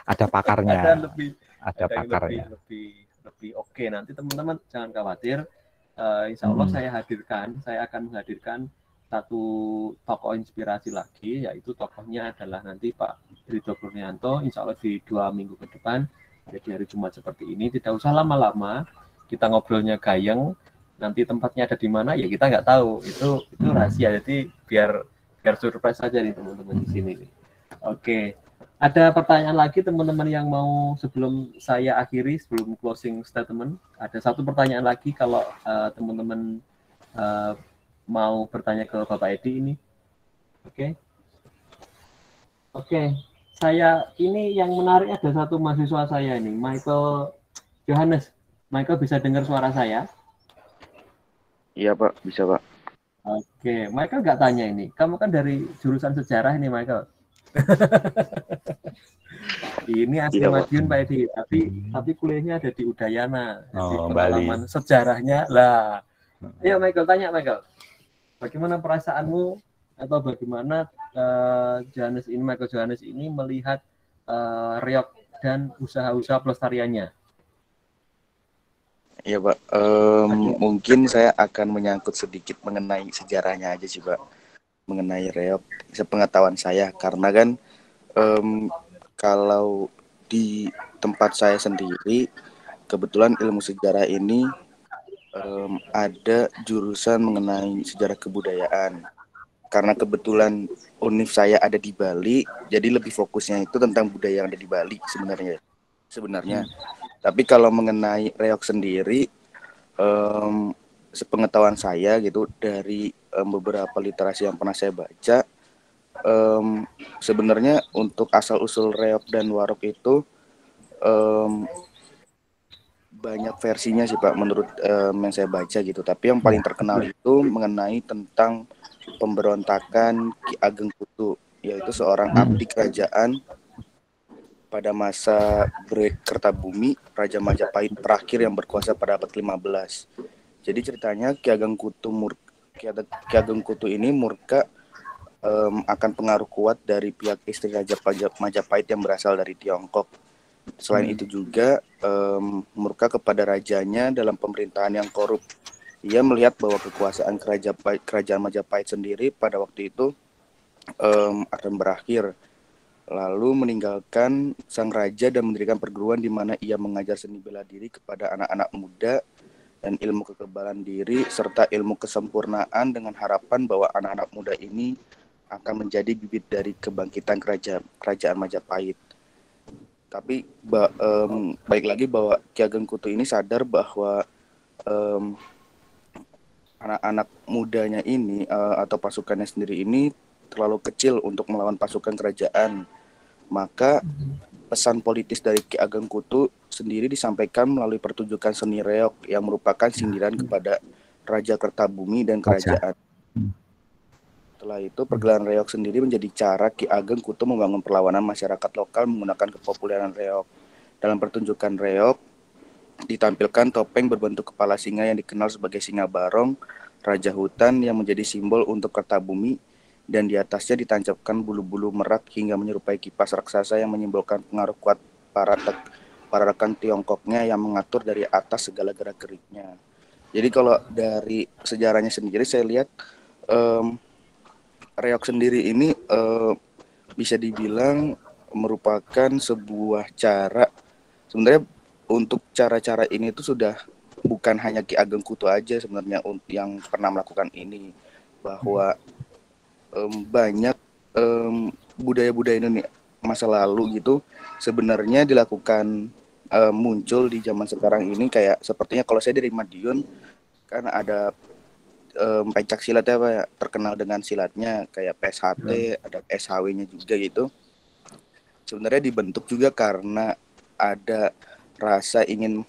Ada pakarnya. ada pakarnya. Lebih oke. Nanti teman-teman jangan khawatir. Insya Allah saya akan menghadirkan satu tokoh inspirasi lagi, yaitu tokohnya adalah nanti Pak Ridho Purnianto, insya Allah di 2 minggu ke depan. Jadi hari Jumat seperti ini, tidak usah lama-lama, kita ngobrolnya gayeng, nanti tempatnya ada di mana ya kita nggak tahu, itu rahasia. Jadi biar surprise saja nih teman-teman di sini. Oke, ada pertanyaan lagi teman-teman yang mau sebelum saya akhiri, sebelum closing statement, ada satu pertanyaan lagi kalau teman-teman mau bertanya ke Bapak Edi ini. Oke. Saya ini yang menarik ada satu mahasiswa saya ini, Michael Johannes. Michael bisa dengar suara saya? Iya Pak, bisa Pak. Oke, Michael nggak tanya ini. Kamu kan dari jurusan sejarah ini Michael. Ini asli Madiun Pak Edi, tapi kuliahnya ada di Udayana. Jadi pengalaman Bali. Sejarahnya lah. Ayo Michael, tanya Michael. Bagaimana perasaanmu atau bagaimana Michael Johannes ini melihat Reok dan usaha-usaha pelestariannya? Iya Pak, mungkin saya akan menyangkut sedikit mengenai sejarahnya aja sih Pak, mengenai Reok, sepengetahuan saya, karena kan kalau di tempat saya sendiri, kebetulan ilmu sejarah ini ada jurusan mengenai sejarah kebudayaan. Karena kebetulan univ saya ada di Bali, jadi lebih fokusnya itu tentang budaya yang ada di Bali sebenarnya. Tapi kalau mengenai reog sendiri, sepengetahuan saya gitu dari beberapa literasi yang pernah saya baca, sebenarnya untuk asal usul reog dan warog itu banyak versinya sih Pak menurut yang saya baca gitu. Tapi yang paling terkenal itu mengenai tentang pemberontakan Ki Ageng Kutu, yaitu seorang abdi kerajaan pada masa Kertabumi, Raja Majapahit terakhir yang berkuasa pada abad 15. Jadi ceritanya Ki Ageng Kutu ini murka akan pengaruh kuat dari pihak istri Raja Majapahit yang berasal dari Tiongkok. Selain itu juga murka kepada rajanya dalam pemerintahan yang korup. Ia melihat bahwa kekuasaan kerajaan Majapahit sendiri pada waktu itu akan berakhir. Lalu meninggalkan sang raja dan mendirikan perguruan di mana ia mengajar seni bela diri kepada anak-anak muda dan ilmu kekebalan diri serta ilmu kesempurnaan dengan harapan bahwa anak-anak muda ini akan menjadi bibit dari kebangkitan kerajaan Majapahit. Tapi baik lagi bahwa Ki Ageng Kutu ini sadar bahwa anak-anak mudanya ini atau pasukannya sendiri ini terlalu kecil untuk melawan pasukan kerajaan. Maka pesan politis dari Ki Ageng Kutu sendiri disampaikan melalui pertunjukan seni reog yang merupakan sindiran kepada Raja Kertabumi dan kerajaan. Setelah itu, pergelaran reog sendiri menjadi cara Ki Ageng Kutu membangun perlawanan masyarakat lokal menggunakan kepopuleran reog. Dalam pertunjukan reog, ditampilkan topeng berbentuk kepala singa yang dikenal sebagai singa barong, raja hutan yang menjadi simbol untuk Kertabumi, dan di atasnya ditancapkan bulu-bulu merak hingga menyerupai kipas raksasa yang menyimbolkan pengaruh kuat para rekan Tiongkoknya yang mengatur dari atas segala gerak-geriknya. Jadi kalau dari sejarahnya sendiri saya lihat reog sendiri ini bisa dibilang merupakan sebuah cara, sebenarnya untuk cara-cara ini itu sudah bukan hanya Ki Ageng Kutu aja sebenarnya yang pernah melakukan ini, bahwa banyak budaya-budaya Indonesia masa lalu gitu sebenarnya dilakukan muncul di zaman sekarang ini. Kayak sepertinya kalau saya dari Madiun kan ada pencak silat ya, terkenal dengan silatnya kayak PSHT, ada SHW-nya juga gitu. Sebenarnya dibentuk juga karena ada rasa ingin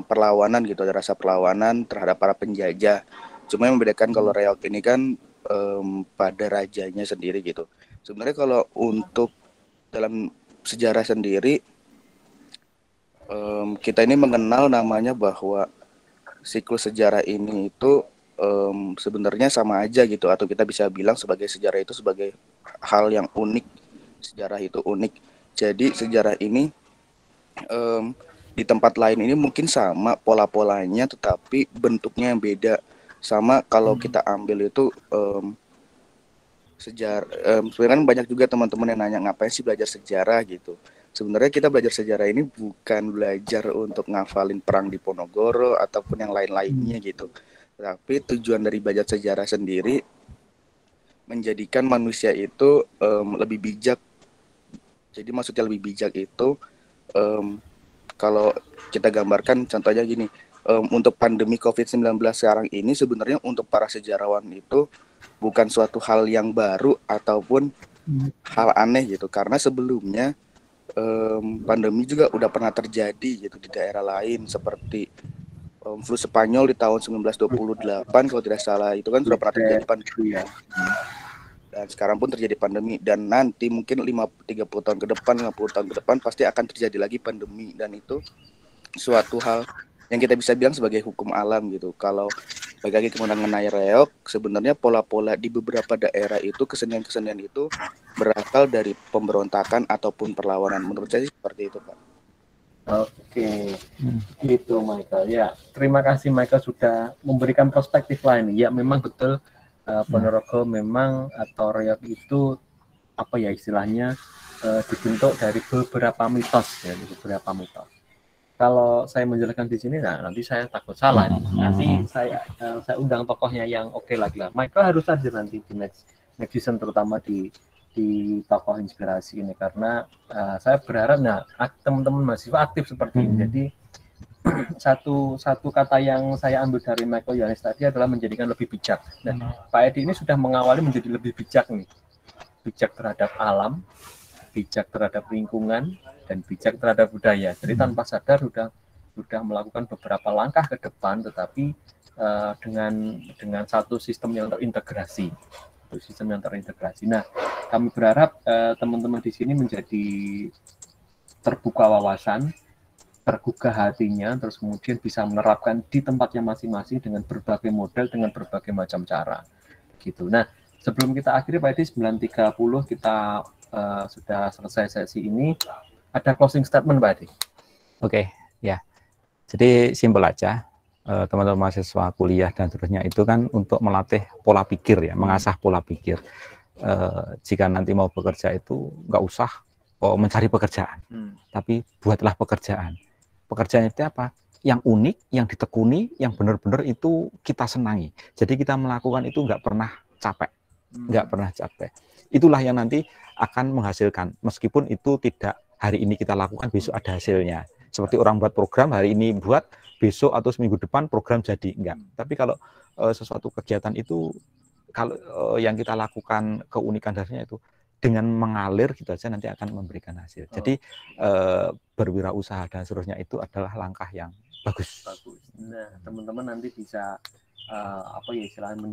perlawanan gitu, ada rasa perlawanan terhadap para penjajah. Cuma yang membedakan kalau reog ini kan pada rajanya sendiri gitu. Sebenarnya kalau untuk dalam sejarah sendiri kita ini mengenal namanya bahwa siklus sejarah ini itu sebenarnya sama aja gitu, atau kita bisa bilang sebagai sejarah itu sebagai hal yang unik. Sejarah itu unik. Jadi sejarah ini di tempat lain ini mungkin sama pola-polanya, tetapi bentuknya yang beda. Sama kalau kita ambil itu sejarah, sebenarnya kan banyak juga teman-teman yang nanya ngapain sih belajar sejarah gitu. Sebenarnya kita belajar sejarah ini bukan belajar untuk ngafalin perang di Ponorogo ataupun yang lain-lainnya gitu. Tapi tujuan dari belajar sejarah sendiri menjadikan manusia itu lebih bijak. Jadi maksudnya lebih bijak itu kalau kita gambarkan contohnya gini, untuk pandemi COVID-19 sekarang ini sebenarnya untuk para sejarawan itu bukan suatu hal yang baru ataupun hal aneh gitu, karena sebelumnya pandemi juga udah pernah terjadi gitu di daerah lain seperti flu Spanyol di tahun 1928 kalau tidak salah, itu kan sudah pernah terjadi pandemi ya. Dan sekarang pun terjadi pandemi, dan nanti mungkin 30 tahun ke depan, 50 tahun ke depan pasti akan terjadi lagi pandemi, dan itu suatu hal yang kita bisa bilang sebagai hukum alam gitu. Kalau bagi mengenai reog, sebenarnya pola-pola di beberapa daerah itu, kesenian-kesenian itu berasal dari pemberontakan ataupun perlawanan. Menurut saya seperti itu, Pak. Oke, gitu Michael. Ya, terima kasih Michael sudah memberikan perspektif lain. Ya, memang betul Ponorogo memang atau reog itu apa ya istilahnya dibentuk dari beberapa mitos ya, beberapa mitos. Kalau saya menjelaskan di sini, nah nanti saya takut salah. Nanti saya undang tokohnya yang oke lagi lah. Michael harus hadir nanti di next season, terutama di tokoh inspirasi ini, karena saya berharap nah teman-teman mahasiswa aktif seperti ini. Jadi satu kata yang saya ambil dari Michael Yohanes tadi adalah menjadikan lebih bijak. Nah, Pak Edi ini sudah mengawali menjadi lebih bijak nih. Bijak terhadap alam, bijak terhadap lingkungan, dan bijak terhadap budaya. Jadi tanpa sadar sudah melakukan beberapa langkah ke depan, tetapi dengan satu sistem yang terintegrasi. Nah, kami berharap teman-teman di sini menjadi terbuka wawasan, tergugah hatinya, terus kemudian bisa menerapkan di tempatnya masing-masing dengan berbagai model, dengan berbagai macam cara. Gitu. Nah, sebelum kita akhiri Pak Edi, 9.30 kita sudah selesai sesi ini. Ada closing statement Pak Edi? Oke, ya. Jadi simpel aja, teman-teman mahasiswa kuliah dan seterusnya itu kan untuk melatih pola pikir ya, mengasah pola pikir. Jika nanti mau bekerja itu nggak usah mencari pekerjaan, tapi buatlah pekerjaan. Pekerjaan itu apa? Yang unik, yang ditekuni, yang benar-benar itu kita senangi. Jadi kita melakukan itu nggak pernah capek, Itulah yang nanti akan menghasilkan, meskipun itu tidak hari ini kita lakukan, besok ada hasilnya. Seperti orang buat program, hari ini buat, besok atau seminggu depan program jadi, enggak. Tapi kalau sesuatu kegiatan itu, kalau yang kita lakukan keunikan dasarnya itu, dengan mengalir gitu aja nanti akan memberikan hasil. Jadi berwirausaha dan seterusnya itu adalah langkah yang bagus. Nah, teman-teman nanti bisa apa ya istilahnya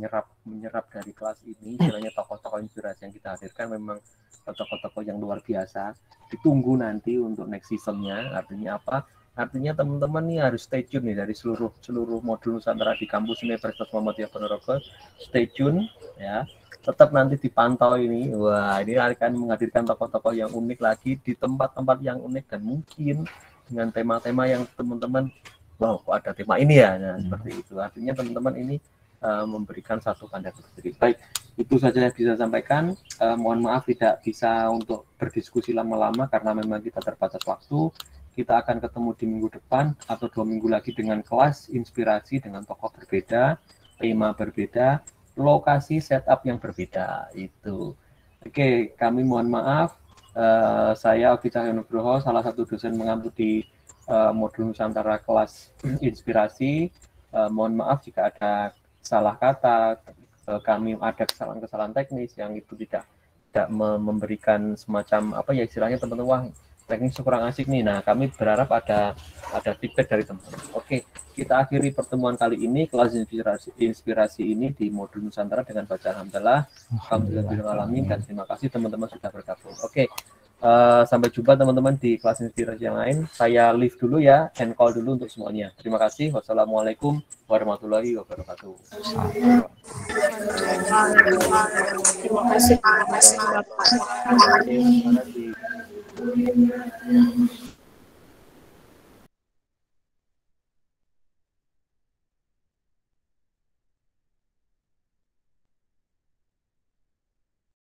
menyerap dari kelas ini, istilahnya tokoh-tokoh inspirasi yang kita hadirkan memang tokoh-tokoh yang luar biasa. Ditunggu nanti untuk next seasonnya. Artinya apa? Artinya teman-teman nih harus stay tune nih dari seluruh modul Nusantara di kampus Universitas Muhammadiyah Ponorogo. Stay tune ya. Tetap nanti dipantau ini. Wah, ini akan menghadirkan tokoh-tokoh yang unik lagi di tempat-tempat yang unik dan mungkin dengan tema-tema yang teman-teman wow, kok ada tema ini ya, nah, seperti itu. Artinya teman-teman ini memberikan satu pandangan tersendiri. Baik, itu saja yang bisa saya sampaikan. Mohon maaf tidak bisa untuk berdiskusi lama-lama karena memang kita terbatas waktu. Kita akan ketemu di minggu depan atau 2 minggu lagi dengan kelas inspirasi dengan tokoh berbeda, tema berbeda, lokasi setup yang berbeda. Itu. Oke, kami mohon maaf. Saya Ogi Cahyonugroho, salah satu dosen mengampu di modul Nusantara kelas inspirasi. Mohon maaf jika ada salah kata, kami ada kesalahan-kesalahan teknis yang itu tidak memberikan semacam apa ya istilahnya teman-teman, wah teknis kurang asik nih. Nah, kami berharap ada feedback dari teman-teman. Oke, kita akhiri pertemuan kali ini kelas inspirasi ini di modul Nusantara dengan bacaan alhamdulillah, alhamdulillahirrahmanirrahim, dan terima kasih teman-teman sudah bergabung. Oke. Sampai jumpa teman-teman di kelas inspirasi yang lain. Saya leave dulu ya, end call dulu untuk semuanya. Terima kasih. Wassalamualaikum warahmatullahi wabarakatuh. Terima kasih.